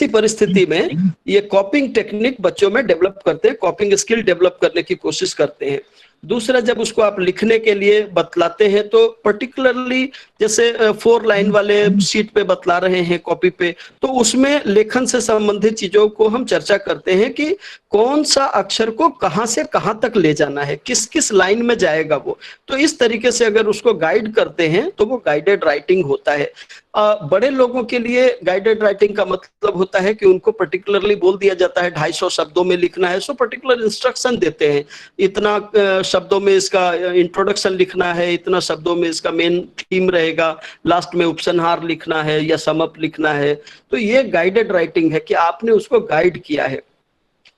परिस्थिति में ये कॉपिंग टेक्निक बच्चों में डेवलप करते हैं, कॉपिंग स्किल डेवलप करने की कोशिश करते हैं। दूसरा, जब उसको आप लिखने के लिए बतलाते हैं तो पर्टिकुलरली जैसे 4 लाइन वाले शीट पे बतला रहे हैं कॉपी पे, तो उसमें लेखन से संबंधित चीजों को हम चर्चा करते हैं कि कौन सा अक्षर को कहां से कहां तक ले जाना है, किस किस लाइन में जाएगा वो। तो इस तरीके से अगर उसको गाइड करते हैं तो वो गाइडेड राइटिंग होता है। बड़े लोगों के लिए गाइडेड राइटिंग का मतलब होता है कि उनको पर्टिकुलरली बोल दिया जाता है 250 शब्दों में लिखना है, सो पर्टिकुलर इंस्ट्रक्शन देते हैं, इतना शब्दों में इसका इंट्रोडक्शन लिखना है, इतना शब्दों में इसका मेन थीम रहेगा, लास्ट में उपसंहार लिखना है या समअप लिखना है। तो ये गाइडेड राइटिंग है कि आपने उसको गाइड किया है।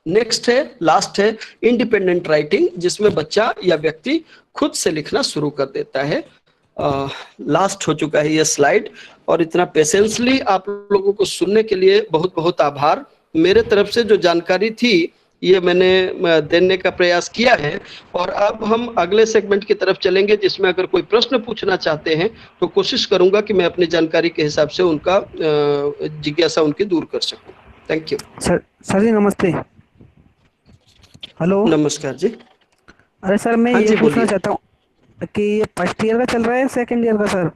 नेक्स्ट है, लास्ट है इंडिपेंडेंट राइटिंग, जिसमें बच्चा या व्यक्ति खुद से लिखना शुरू कर देता है। लास्ट हो चुका है ये स्लाइड, और इतना पेशेंसली आप लोगों को सुनने के लिए बहुत बहुत आभार। मेरे तरफ से जो जानकारी थी ये मैंने देने का प्रयास किया है, और अब हम अगले सेगमेंट की तरफ चलेंगे, जिसमें अगर कोई प्रश्न पूछना चाहते हैं तो कोशिश करूंगा कि मैं अपनी जानकारी के हिसाब से उनका जिज्ञासा उनकी दूर कर सकूं। Thank you. सर जी नमस्ते। हेलो नमस्कार जी। अरे सर मैं ये पूछना चाहता हूँ कि ये फर्स्ट ईयर का चल रहा है सेकंड ईयर का सर?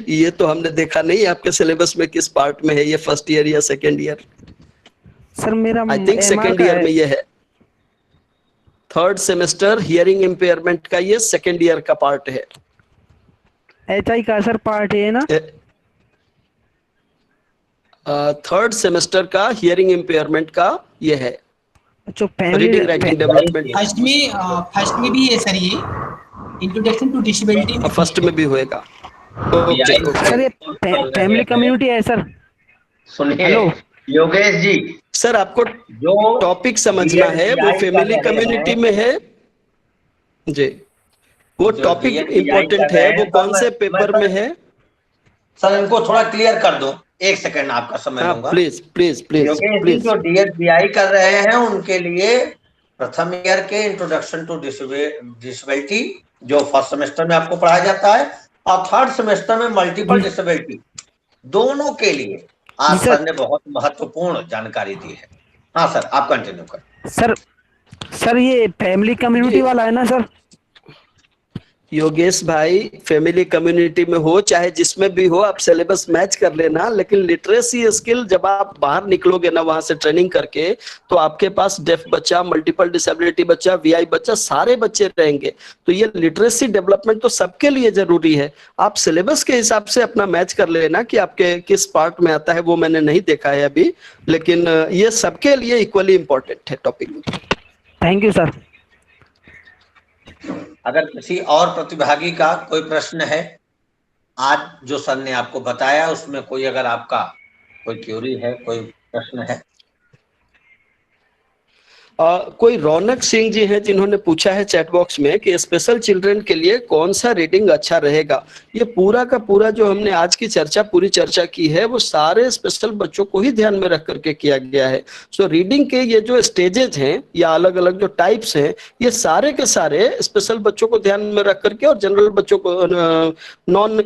ये तो हमने देखा नहीं आपके सिलेबस में किस पार्ट में है, ये फर्स्ट ईयर या सेकंड ईयर? सर मेरा आई थिंक सेकंड ईयर में ये है। 3rd सेमेस्टर हियरिंग इम्पेयरमेंट का ये सेकंड ईयर का पार्ट है। HI का सर पार्ट है ना? 3rd सेमेस्टर का हियरिंग इम्पेयरमेंट का ये है, रीडिंग राइटिंग डेवलपमेंट। फर्स्ट में भी है सर, ये इंट्रोडक्शन टू डिसेबिलिटी फर्स्ट में भी होएगा। सर ये फैमिली कम्युनिटी है सर? सुनिए हेलो योगेश जी, सर आपको जो टॉपिक समझना है वो फैमिली कम्युनिटी में है जी, वो टॉपिक इम्पोर्टेंट है, वो कौन से पेपर में है? सर इनको थोड़ा क्लियर कर दो, 1 सेकंड आपका समय लूंगा। Please please please Yogesh ji please. जो DSBI कर रहे हैं उनके लिए प्रथम ईयर के इंट्रोडक्शन टू डिसेबिलिटी जो फर्स्ट सेमेस्टर में आपको पढ़ाया जाता है, और 3rd सेमेस्टर में मल्टीपल डिसेबिलिटी, दोनों के लिए आज सर ने बहुत महत्वपूर्ण जानकारी दी है। हाँ सर आप कंटिन्यू करें। सर ये फैमिली कम्युनिटी वाला है ना सर? योगेश भाई, फैमिली कम्युनिटी में हो चाहे जिसमें भी हो, आप सिलेबस मैच कर लेना, लेकिन लिटरेसी स्किल जब आप बाहर निकलोगे ना वहां से ट्रेनिंग करके, तो आपके पास डेफ बच्चा, मल्टीपल डिसेबिलिटी बच्चा, VI बच्चा, सारे बच्चे रहेंगे। तो ये लिटरेसी डेवलपमेंट तो सबके लिए जरूरी है। आप सिलेबस के हिसाब से अपना मैच कर लेना कि आपके किस पार्ट में आता है, वो मैंने नहीं देखा है अभी, लेकिन ये सबके लिए इक्वली इंपॉर्टेंट है टॉपिक। Thank you sir. अगर किसी और प्रतिभागी का कोई प्रश्न है, आज जो सर ने आपको बताया उसमें कोई अगर आपका कोई क्यूरी है, कोई प्रश्न है? कोई रौनक सिंह जी हैं जिन्होंने पूछा है चैट बॉक्स में कि स्पेशल चिल्ड्रन के लिए कौन सा रीडिंग अच्छा रहेगा। ये पूरा का पूरा जो हमने आज की पूरी चर्चा की है वो सारे स्पेशल बच्चों को ही ध्यान में रख करके किया गया है। सो रीडिंग के ये जो स्टेजेज हैं या अलग अलग जो टाइप्स हैं, ये सारे के सारे स्पेशल बच्चों को ध्यान में रख करके और जनरल बच्चों को, नॉन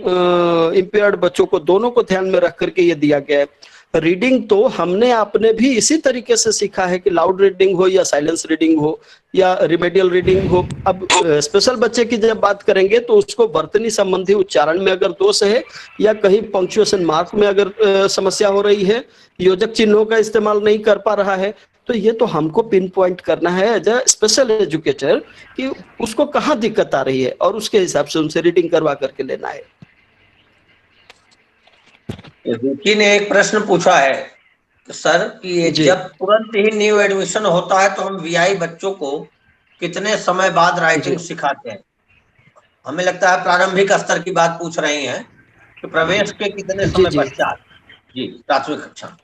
इम्पेयर्ड बच्चों को, दोनों को ध्यान में रख करके ये दिया गया है। रीडिंग तो हमने आपने भी इसी तरीके से सीखा है कि लाउड रीडिंग हो या साइलेंस रीडिंग हो या रिमेडियल रीडिंग हो। अब स्पेशल बच्चे की जब बात करेंगे तो उसको वर्तनी संबंधी उच्चारण में अगर दोष है या कहीं पंक्चुएशन मार्क में अगर समस्या हो रही है, योजक चिन्हों का इस्तेमाल नहीं कर पा रहा है, तो ये तो हमको पिन पॉइंट करना है एज अ स्पेशल एजुकेटर कि उसको कहाँ दिक्कत आ रही है और उसके हिसाब से उनसे रीडिंग करवा करके लेना है। रुचि ने एक प्रश्न पूछा है सर कि ये जी जब तुरंत ही न्यू एडमिशन होता है तो हम वीआई बच्चों को कितने समय बाद राइटिंग जी सिखाते हैं? हमें लगता है प्रारंभिक स्तर की बात पूछ रही हैं कि प्रवेश के कितने जी समय जी पश्चात। जी, प्राथमिक कक्षा।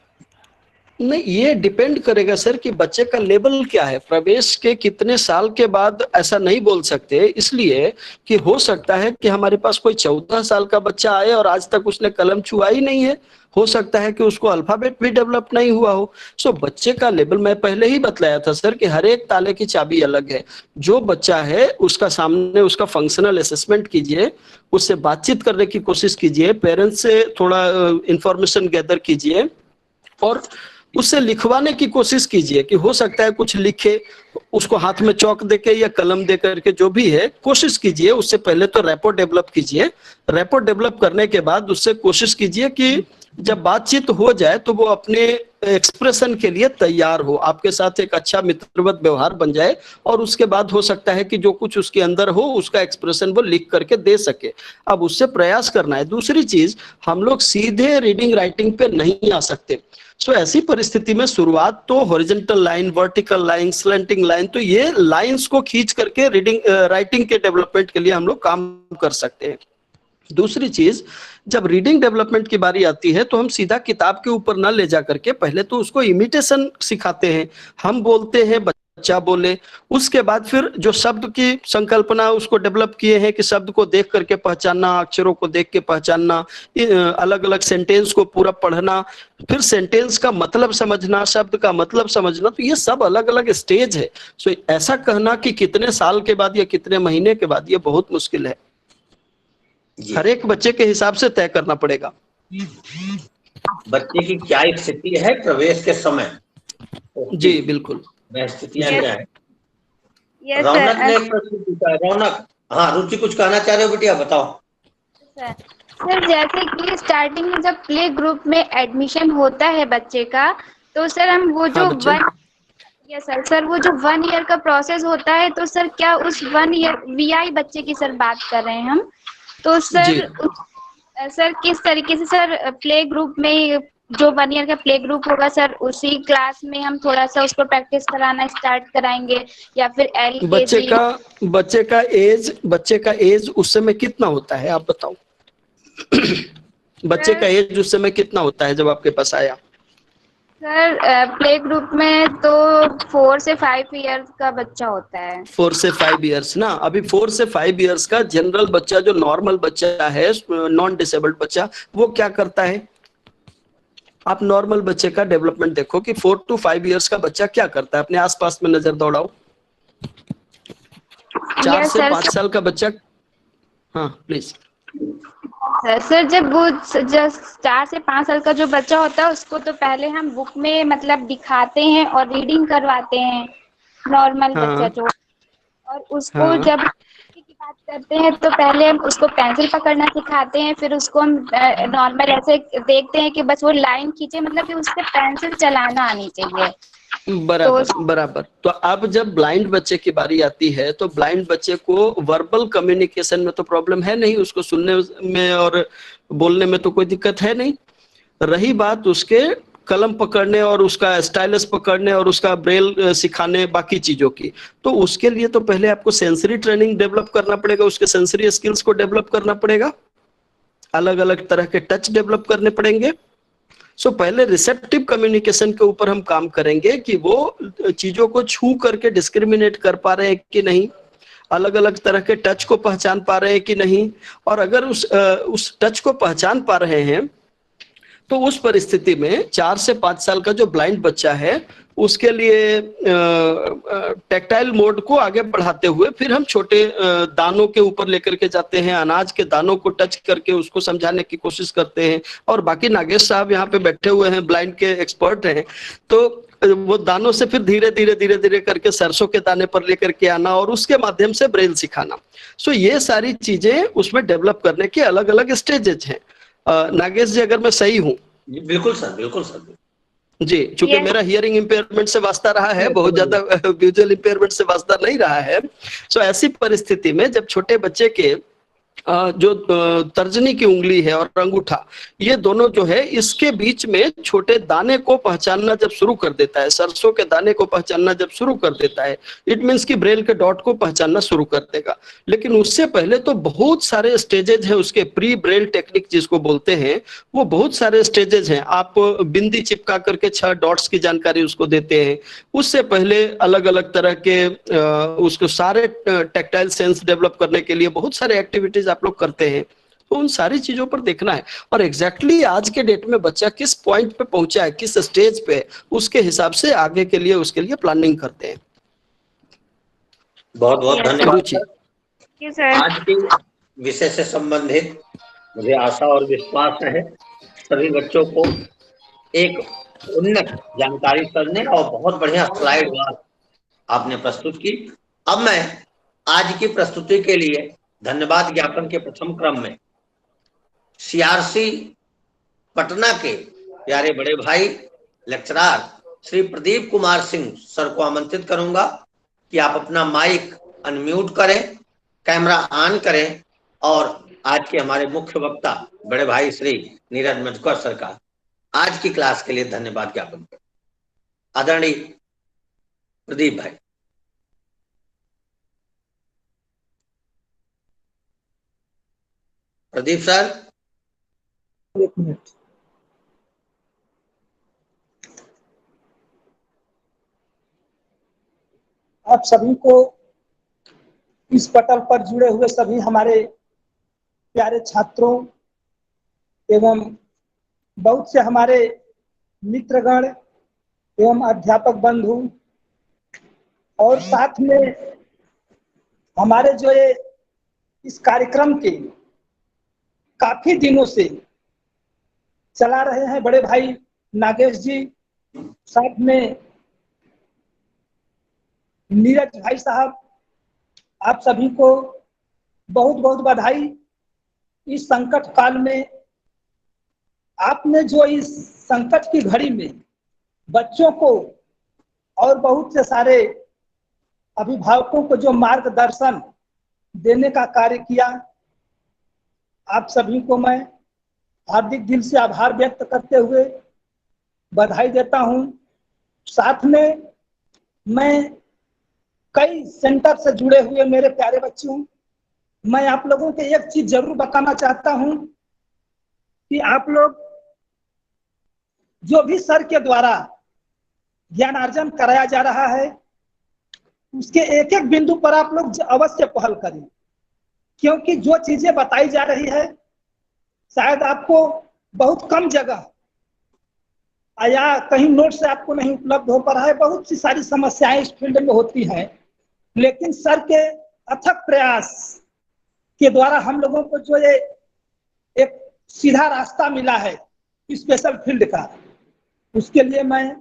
नहीं, ये डिपेंड करेगा सर कि बच्चे का लेवल क्या है, प्रवेश के कितने साल के बाद ऐसा नहीं बोल सकते, इसलिए कि हो सकता है कि हमारे पास कोई 14 साल का बच्चा आए और आज तक उसने कलम छुआ ही नहीं है, हो सकता है कि उसको अल्फाबेट भी डेवलप नहीं हुआ हो। सो बच्चे का लेवल मैं पहले ही बतलाया था सर कि हर एक ताले की चाबी अलग है। जो बच्चा है उसका सामने उसका फंक्शनल असेसमेंट कीजिए, उससे बातचीत करने की कोशिश कीजिए, पेरेंट्स से थोड़ा इंफॉर्मेशन गैदर कीजिए और उससे लिखवाने की कोशिश कीजिए कि हो सकता है कुछ लिखे, उसको हाथ में चौक देके या कलम दे करके जो भी है कोशिश कीजिए। उससे पहले तो रैपो डेवलप कीजिए, रैपो डेवलप करने के बाद उससे कोशिश कीजिए कि जब बातचीत हो जाए तो वो अपने एक्सप्रेशन के लिए तैयार हो, आपके साथ एक अच्छा मित्रवत व्यवहार बन जाए और उसके बाद हो सकता है कि जो कुछ उसके अंदर हो उसका एक्सप्रेशन वो लिख करके दे सके। अब उससे प्रयास करना है। दूसरी चीज, हम लोग सीधे रीडिंग राइटिंग पे नहीं आ सकते। सो ऐसी परिस्थिति में शुरुआत तो horizontal line, vertical line, slanting line, तो ये लाइंस को खींच करके रीडिंग राइटिंग के डेवलपमेंट के लिए हम लोग काम कर सकते हैं। दूसरी चीज, जब रीडिंग डेवलपमेंट की बारी आती है तो हम सीधा किताब के ऊपर ना ले जा करके पहले तो उसको इमिटेशन सिखाते हैं। हम बोलते हैं, बच्चा बोले, उसके बाद फिर जो शब्द की संकल्पना उसको डेवलप किए हैं कि शब्द को देख करके पहचानना, अक्षरों को देख के पहचानना, अलग अलग सेंटेंस को पूरा पढ़ना, फिर सेंटेंस का मतलब समझना, शब्द का मतलब समझना, तो ये सब अलग अलग स्टेज है। सो ऐसा कहना कि कितने साल के बाद या कितने महीने के बाद, ये बहुत मुश्किल है। हर एक बच्चे के हिसाब से तय करना पड़ेगा। बच्चे की क्या स्थिति है प्रवेश के समय। जी बिल्कुल, स्थितियां जी क्या है। रौनक ने एक प्रश्न पूछा है। रौनक, हाँ रुचि कुछ कहना चाह रहे हो बेटिया, बताओ। सर जैसे कि स्टार्टिंग में जब प्ले ग्रुप में एडमिशन होता है बच्चे का, तो सर हम वो जो सर वो जो 1 ईयर का प्रोसेस होता है, तो सर क्या उस 1 ईयर वीआई बच्चे की सर बात कर रहे हैं हम, तो सर किस तरीके से सर प्ले ग्रुप में जो 1 ईयर का प्ले ग्रुप होगा सर उसी क्लास में हम थोड़ा सा उसको प्रैक्टिस कराना स्टार्ट कराएंगे या फिर एलकेजी? बच्चे का एज उस समय कितना होता है आप बताओ। बच्चे का एज उस समय कितना होता है जब आपके पास आया? सर प्ले ग्रुप में तो 4 से 5 ईयर्स का बच्चा होता है। 4 से 5 ईयर्स ना। अभी 4 से 5 ईयर्स का जनरल बच्चा, जो नॉर्मल बच्चा है, नॉन डिसेबल्ड बच्चा, वो क्या करता है? आप नॉर्मल बच्चे का डेवलपमेंट देखो कि 4 to 5 ईयर्स का बच्चा क्या करता है, अपने आसपास में नजर दौड़ाओ। 4 से 5 साल का बच्चा, हाँ प्लीज। सर जब 4 से 5 साल का जो बच्चा होता है उसको तो पहले हम बुक में मतलब दिखाते हैं और रीडिंग करवाते हैं, नॉर्मल बच्चा जो, और उसको जब की बात करते हैं तो पहले हम उसको पेंसिल पकड़ना सिखाते हैं, फिर उसको हम नॉर्मल ऐसे देखते हैं कि बस वो लाइन खींचे, मतलब कि उससे पेंसिल चलाना आनी चाहिए। बराबर। तो अब जब ब्लाइंड बच्चे की बारी आती है तो ब्लाइंड बच्चे को वर्बल कम्युनिकेशन में तो प्रॉब्लम है नहीं, उसको सुनने में और बोलने में तो कोई दिक्कत है नहीं। रही बात उसके कलम पकड़ने और उसका स्टाइलस पकड़ने और उसका ब्रेल सिखाने, बाकी चीजों की, तो उसके लिए तो पहले आपको सेंसरी ट्रेनिंग डेवलप करना पड़ेगा, उसके सेंसरी स्किल्स को डेवलप करना पड़ेगा, अलग अलग तरह के टच डेवलप करने पड़ेंगे। सो पहले रिसेप्टिव कम्युनिकेशन के ऊपर हम काम करेंगे कि वो चीजों को छू करके डिस्क्रिमिनेट कर पा रहे हैं कि नहीं, अलग अलग तरह के टच को पहचान पा रहे हैं कि नहीं, और अगर उस टच को पहचान पा रहे हैं तो उस परिस्थिति में 4 से 5 साल का जो ब्लाइंड बच्चा है उसके लिए टेक्टाइल मोड को आगे बढ़ाते हुए फिर हम छोटे दानों के ऊपर लेकर के जाते हैं, अनाज के दानों को टच करके उसको समझाने की कोशिश करते हैं। और बाकी नागेश साहब यहाँ पे बैठे हुए हैं, ब्लाइंड के एक्सपर्ट हैं, तो वो दानों से फिर धीरे धीरे करके सरसों के दाने पर लेकर के आना और उसके माध्यम से ब्रेल सिखाना। सो ये सारी चीजें उसमें डेवलप करने के अलग अलग स्टेजेस हैं। नागेश जी, अगर मैं सही हूँ? बिल्कुल सर, बिल्कुल सर। जी, चूंकि मेरा हियरिंग इम्पेयरमेंट से वास्ता रहा है, बहुत ज्यादा विजुअल इम्पेयरमेंट से वास्ता नहीं रहा है। सो ऐसी परिस्थिति में जब छोटे बच्चे के जो तर्जनी की उंगली है और अंगूठा, ये दोनों जो है इसके बीच में छोटे दाने को पहचानना जब शुरू कर देता है, सरसों के दाने को पहचानना जब शुरू कर देता है, इट मीन्स कि ब्रेल के डॉट को पहचानना शुरू कर देगा। लेकिन उससे पहले तो बहुत सारे स्टेजेज हैं उसके, प्री ब्रेल टेक्निक जिसको बोलते हैं, वो बहुत सारे स्टेजेज हैं। आप बिंदी चिपका करके 6 डॉट्स की जानकारी उसको देते हैं, उससे पहले अलग अलग तरह के उसको सारे टेक्टाइल सेंस डेवलप करने के लिए बहुत सारे एक्टिविटीज आप लोग करते हैं। तो उन सारी चीजों पर देखना है और एग्जैक्टली आज के डेट में बच्चा किस पॉइंट पे पहुंचा है, किस स्टेज पे, उसके हिसाब से आगे के लिए उसके लिए प्लानिंग करते हैं। बहुत बहुत धन्यवाद। आज के विषय से संबंधित मुझे आशा और विश्वास है सभी बच्चों को एक उन्नत जानकारी करने और बहुत बढ़िया स्लाइड आपने प्रस्तुत की। अब मैं आज की प्रस्तुति के लिए धन्यवाद ज्ञापन के प्रथम क्रम में CRC पटना के प्यारे बड़े भाई लेक्चरर श्री प्रदीप कुमार सिंह सर को आमंत्रित करूंगा कि आप अपना माइक अनम्यूट करें, कैमरा ऑन करें और आज के हमारे मुख्य वक्ता बड़े भाई श्री नीरज मधुकर सर का आज की क्लास के लिए धन्यवाद ज्ञापन करें। आदरणीय प्रदीप भाई। प्रदीप सर। एक मिनट। आप सभी को, इस पटल पर जुड़े हुए सभी हमारे प्यारे छात्रों एवं बहुत से हमारे मित्रगण एवं अध्यापक बंधु और साथ में हमारे जो ये इस कार्यक्रम के काफी दिनों से चला रहे हैं बड़े भाई नागेश जी, साथ में नीरज भाई साहब, आप सभी को बहुत बहुत बधाई। इस संकट काल में आपने जो इस संकट की घड़ी में बच्चों को और बहुत से सारे अभिभावकों को जो मार्गदर्शन देने का कार्य किया, आप सभी को मैं हार्दिक दिल से आभार व्यक्त करते हुए बधाई देता हूं। साथ में मैं कई सेंटर से जुड़े हुए मेरे प्यारे बच्चों, मैं आप लोगों को एक चीज जरूर बताना चाहता हूं कि आप लोग जो भी सर के द्वारा ज्ञानार्जन कराया जा रहा है, उसके एक एक बिंदु पर आप लोग अवश्य पहल करें, क्योंकि जो चीजें बताई जा रही है शायद आपको बहुत कम जगह या कहीं नोट से आपको नहीं उपलब्ध हो पा रहा है। बहुत सी सारी समस्याएं इस फील्ड में होती हैं, लेकिन सर के अथक प्रयास के द्वारा हम लोगों को जो ये एक सीधा रास्ता मिला है स्पेशल फील्ड का, उसके लिए मैं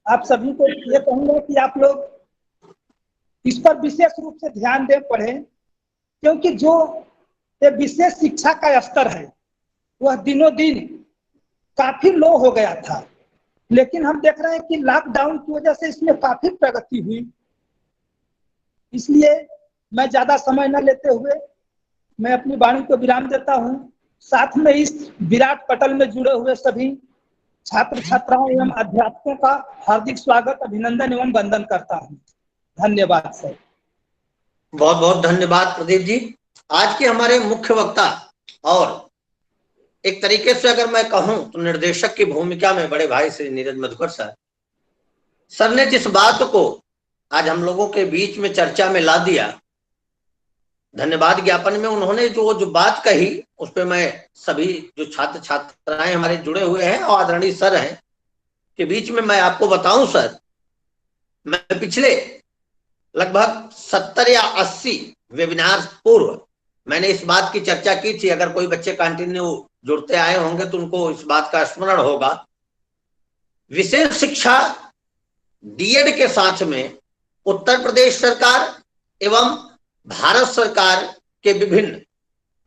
आप सभी को ये कहूंगा कि आप लोग इस पर विशेष रूप से ध्यान दें, पढ़ें, क्योंकि जो ये विशेष शिक्षा का स्तर है वह दिनों दिन काफी लो हो गया था, लेकिन हम देख रहे हैं कि लॉकडाउन की वजह से इसमें काफी प्रगति हुई। इसलिए मैं ज्यादा समय न लेते हुए मैं अपनी वाणी को विराम देता हूं। साथ में इस विराट पटल में जुड़े हुए सभी छात्र छात्राओं एवं अध्यापकों का हार्दिक स्वागत, अभिनंदन एवं वंदन करता हूं। धन्यवाद सर। बहुत बहुत धन्यवाद प्रदीप जी। आज के हमारे मुख्य वक्ता और एक तरीके से अगर मैं कहूं तो निर्देशक की भूमिका में बड़े भाई श्री नीरज मधुकर सर ने जिस बात को आज हम लोगों के बीच में चर्चा में ला दिया, धन्यवाद ज्ञापन में उन्होंने जो बात कही उस पर मैं सभी जो छात्र छात्राएं हमारे जुड़े हुए हैं और आदरणीय सर हैं के बीच में मैं आपको बताऊं सर, मैं पिछले लगभग 70 या 80 वेबिनार पूर्व मैंने इस बात की चर्चा की थी। अगर कोई बच्चे कंटिन्यू जुड़ते आए होंगे तो उनको इस बात का स्मरण होगा। विशेष शिक्षा डीएड के साथ में उत्तर प्रदेश सरकार एवं भारत सरकार के विभिन्न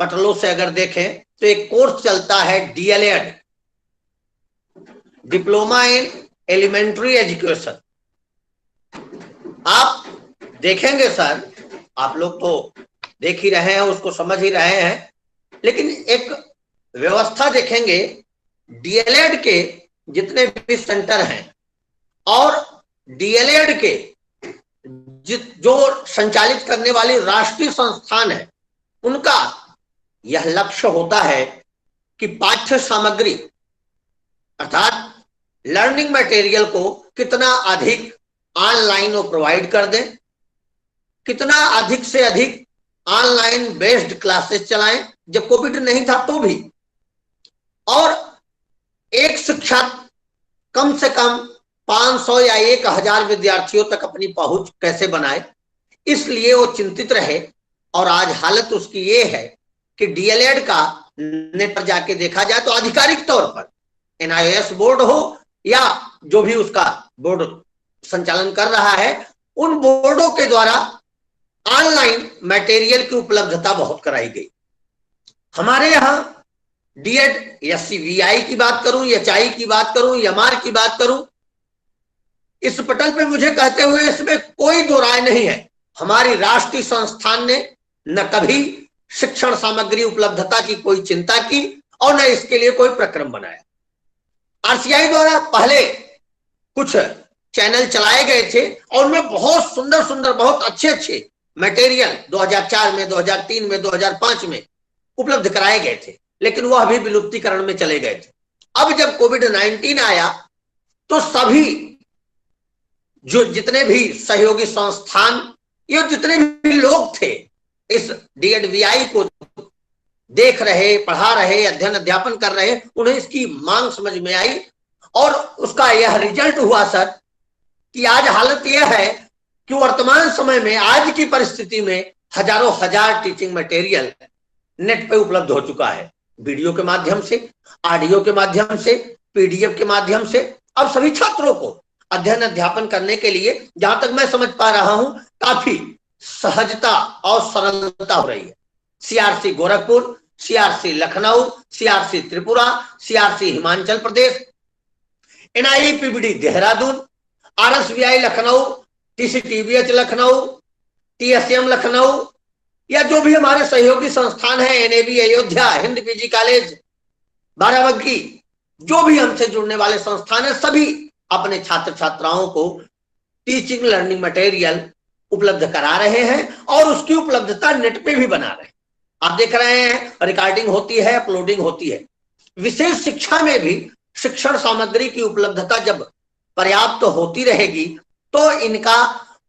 पटलों से अगर देखें तो एक कोर्स चलता है DElEd, diploma in elementary education. आप देखेंगे सर, आप लोग तो देख ही रहे हैं, उसको समझ ही रहे हैं, लेकिन एक व्यवस्था देखेंगे, डीएलएड के जितने भी सेंटर हैं और डीएलएड के जो संचालित करने वाली राष्ट्रीय संस्थान है, उनका यह लक्ष्य होता है कि पाठ्य सामग्री अर्थात लर्निंग मटेरियल को कितना अधिक ऑनलाइन वो प्रोवाइड कर दें, कितना अधिक से अधिक ऑनलाइन बेस्ड क्लासेस चलाएं, जब कोविड नहीं था तो भी, और एक शिक्षक कम से कम 500 या 1000 विद्यार्थियों तक अपनी पहुंच कैसे बनाए, इसलिए वो चिंतित रहे। और आज हालत उसकी ये है कि डीएलएड का नेट पर जाके देखा जाए तो आधिकारिक तौर पर एनआईओएस बोर्ड हो या जो भी उसका बोर्ड संचालन कर रहा है, उन बोर्डों के द्वारा ऑनलाइन मटेरियल की उपलब्धता बहुत कराई गई। हमारे यहाँ डीएड या सीवीआई की बात करूं, एचआई की बात करूं, एमआर की बात करूं, इस पटल पे मुझे कहते हुए इसमें कोई दो राय नहीं है। हमारी राष्ट्रीय संस्थान ने न कभी शिक्षण सामग्री उपलब्धता की कोई चिंता की और न इसके लिए कोई प्रक्रम बनाया। आरसीआई द्वारा पहले कुछ चैनल चलाए गए थे और उनमें बहुत सुंदर सुंदर, बहुत अच्छे अच्छे मटेरियल 2004 में, 2003 में, 2005 में उपलब्ध कराए गए थे, लेकिन वह अभी विलुप्तीकरण में चले गए थे। अब जब कोविड-19 आया तो सभी जो जितने भी सहयोगी संस्थान, ये जितने भी लोग थे इस डीएडवीआई को देख रहे, पढ़ा रहे, अध्ययन अध्यापन कर रहे, उन्हें इसकी मांग समझ में आई और उसका यह रिजल्ट हुआ सर कि आज हालत यह है कि वर्तमान समय में, आज की परिस्थिति में हजारों हजार टीचिंग मटेरियल नेट पे उपलब्ध हो चुका है, वीडियो के माध्यम से, ऑडियो के माध्यम से, पीडीएफ के माध्यम से। अब सभी छात्रों को अध्ययन अध्यापन करने के लिए, जहां तक मैं समझ पा रहा हूं, काफी सहजता और सरलता हो रही है। CRC Gorakhpur, CRC Lucknow, CRC Tripura, CRC Himachal Pradesh, NIPBD Dehradun, RSVI Lucknow, TCTBH Lucknow, TSM Lucknow, या जो भी हमारे सहयोगी संस्थान है, NAB Ayodhya, Hind PG college Barabanki, जो भी हमसे जुड़ने वाले संस्थान है, सभी अपने छात्र छात्राओं को टीचिंग लर्निंग मटेरियल उपलब्ध करा रहे हैं और उसकी उपलब्धता नेट पे भी बना रहे हैं। आप देख रहे हैं, रिकॉर्डिंग होती है, अपलोडिंग होती है। विशेष शिक्षा में भी शिक्षण सामग्री की उपलब्धता जब पर्याप्त होती रहेगी तो इनका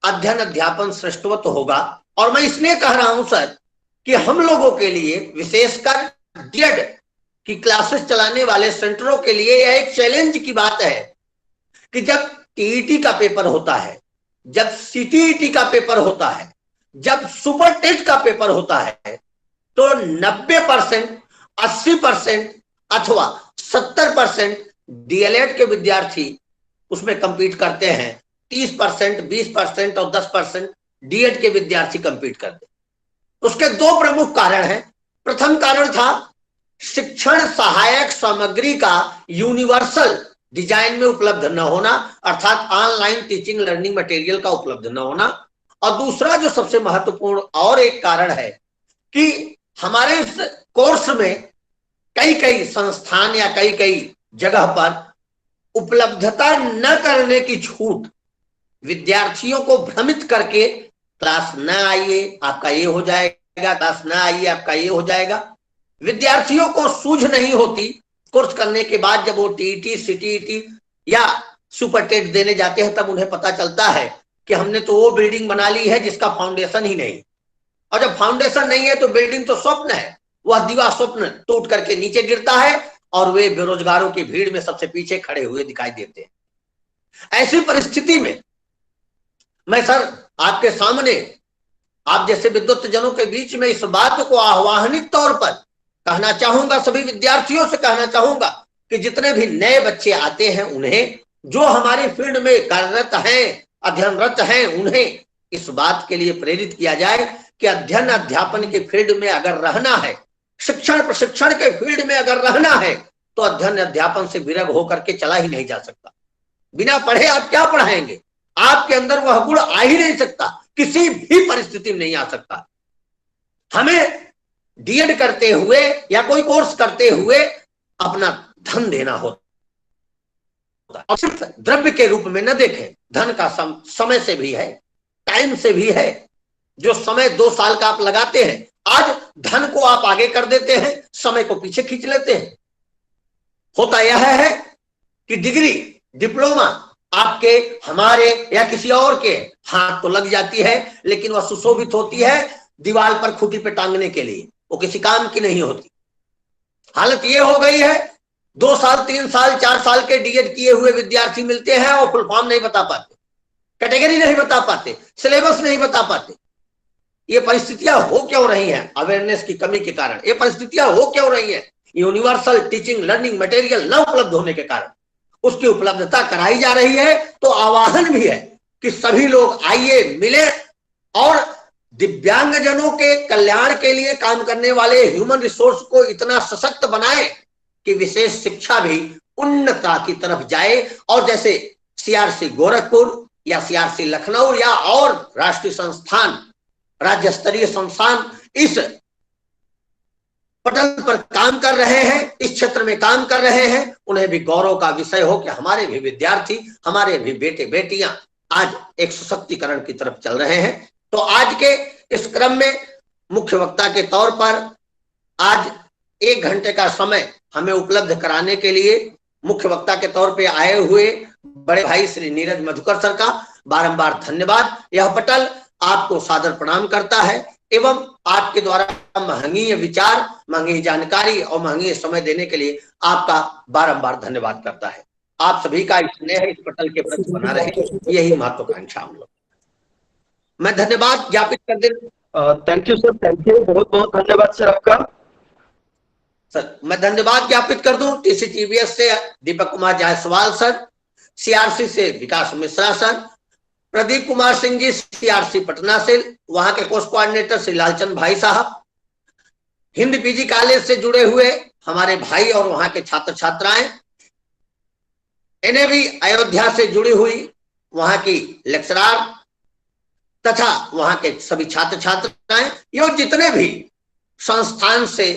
अध्ययन अध्यापन श्रेष्ठवत होगा। और मैं इसलिए कह रहा हूं सर कि हम लोगों के लिए, विशेषकर डीएड की क्लासेस चलाने वाले सेंटरों के लिए यह एक चैलेंज की बात है कि जब टीईटी का पेपर होता है, जब सीटीईटी का पेपर होता है, जब सुपर टेट का पेपर होता है, तो 90%, 80% अथवा 70% डीएलएड के विद्यार्थी उसमें कंपीट करते हैं, 30%, 20% और 10% डीएड के विद्यार्थी कंपीट करते। उसके दो प्रमुख कारण हैं। प्रथम कारण था शिक्षण सहायक सामग्री का यूनिवर्सल डिजाइन में उपलब्ध न होना, अर्थात ऑनलाइन टीचिंग लर्निंग मटेरियल का उपलब्ध न होना। और दूसरा जो सबसे महत्वपूर्ण और एक कारण है कि हमारे इस कोर्स में कई संस्थान या कई जगह पर उपलब्धता न करने की छूट, विद्यार्थियों को भ्रमित करके क्लास न आइए आपका ये हो जाएगा, क्लास न आइए आपका ये हो जाएगा। विद्यार्थियों को सूझ नहीं होती कोर्स करने के बाद, जब वो टीईटी, सीटीईटी या सुपर टेट देने जाते हैं, तब उन्हें पता चलता है कि हमने तो वो बिल्डिंग बना ली है जिसका फाउंडेशन ही नहीं। और जब फाउंडेशन नहीं है तो बिल्डिंग तो स्वप्न है, वह दीवार स्वप्न टूट करके नीचे गिरता है और वे बेरोजगारों की भीड़ में सबसे पीछे खड़े हुए दिखाई देते हैं। ऐसी परिस्थिति में मैं सर आपके सामने, आप जैसे विद्वत जनों के बीच में इस बात को आह्वानित तौर पर कहना चाहूंगा, सभी विद्यार्थियों से कहना चाहूंगा कि जितने भी नए बच्चे आते हैं, उन्हें, जो हमारी फील्ड में कार्यरत हैं, अध्ययनरत हैं, उन्हें इस बात के लिए प्रेरित किया जाए कि अध्ययन अध्यापन के फील्ड में अगर रहना है, शिक्षण प्रशिक्षण के फील्ड में अगर रहना है, तो अध्ययन अध्यापन से विरग होकर के चला ही नहीं जा सकता। बिना पढ़े आप क्या पढ़ाएंगे? आपके अंदर वह गुण आ ही नहीं सकता, किसी भी परिस्थिति में नहीं आ सकता। हमें डीएड करते हुए या कोई कोर्स करते हुए अपना धन देना होता, और सिर्फ द्रव्य के रूप में न देखें। धन का समय से भी है, टाइम से भी है। जो समय 2 साल का आप लगाते हैं, आज धन को आप आगे कर देते हैं, समय को पीछे खींच लेते हैं। होता यह है कि डिग्री, डिप्लोमा आपके, हमारे या किसी और के हाथ तो लग जाती है, लेकिन वह सुशोभित होती है दीवार पर खूंटी पे टांगने के लिए, वो किसी काम की नहीं होती। हालत ये हो गई है, 2 साल 3 साल 4 साल के डीएड किए हुए विद्यार्थी मिलते हैं और फुल फॉर्म नहीं बता पाते, कैटेगरी नहीं बता पाते, सिलेबस नहीं बता पाते। ये परिस्थितियां हो क्यों रही हैं? अवेयरनेस की कमी के कारण ये परिस्थितियां हो क्यों रही हैं? यूनिवर्सल टीचिंग लर्निंग मटेरियल न उपलब्ध होने के कारण उसकी उपलब्धता कराई जा रही है। तो आह्वान भी है कि सभी लोग आइए, मिले और दिव्यांगजनों के कल्याण के लिए काम करने वाले ह्यूमन रिसोर्स को इतना सशक्त बनाए कि विशेष शिक्षा भी उन्नतता की तरफ जाए। और जैसे सीआरसी गोरखपुर या सीआरसी लखनऊ या और राष्ट्रीय संस्थान, राज्य स्तरीय संस्थान इस पटल पर काम कर रहे हैं, इस क्षेत्र में काम कर रहे हैं, उन्हें भी गौरव का विषय हो कि हमारे भी विद्यार्थी, हमारे भी बेटे बेटियां आज एक सशक्तिकरण की तरफ चल रहे हैं। तो आज के इस क्रम में मुख्य वक्ता के तौर पर आज 1 घंटे का समय हमें उपलब्ध कराने के लिए मुख्य वक्ता के तौर पे आए हुए बड़े भाई श्री नीरज मधुकर सर का बारंबार धन्यवाद। यह पटल आपको सादर प्रणाम करता है एवं आपके द्वारा महंगी विचार, महंगी जानकारी और महंगी समय देने के लिए आपका बारंबार धन्यवाद करता है। आप सभी का स्नेह इस पटल के प्रति बना रहे, यही महत्वाकांक्षा हम लोग। मैं धन्यवाद ज्ञापित कर दे। Thank you sir, thank you, बहुत बहुत धन्यवाद सर आपका। सर मैं धन्यवाद ज्ञापित कर दूं टीसीटीवीएस से दीपक कुमार जायसवाल सर, सीआरसी से विकास मिश्रा सर, प्रदीप कुमार सिंह जी सीआरसी पटना से, वहां के कोर्स कोऑर्डिनेटर श्री लालचंद भाई साहब, हिंद पीजी कॉलेज से जुड़े हुए हमारे भाई और वहां के छात्र छात्राएं, एनएवी अयोध्या से जुड़ी हुई वहां की लेक्चरार तथा वहां के सभी छात्र छात्राएं, ये जितने भी संस्थान से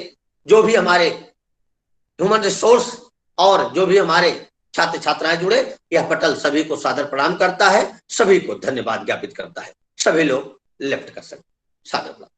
जो भी हमारे ह्यूमन रिसोर्स और जो भी हमारे छात्र छात्राएं जुड़े, यह पटल सभी को सादर प्रणाम करता है, सभी को धन्यवाद ज्ञापित करता है। सभी लोग लेफ्ट कर सकते, सादर प्रणाम।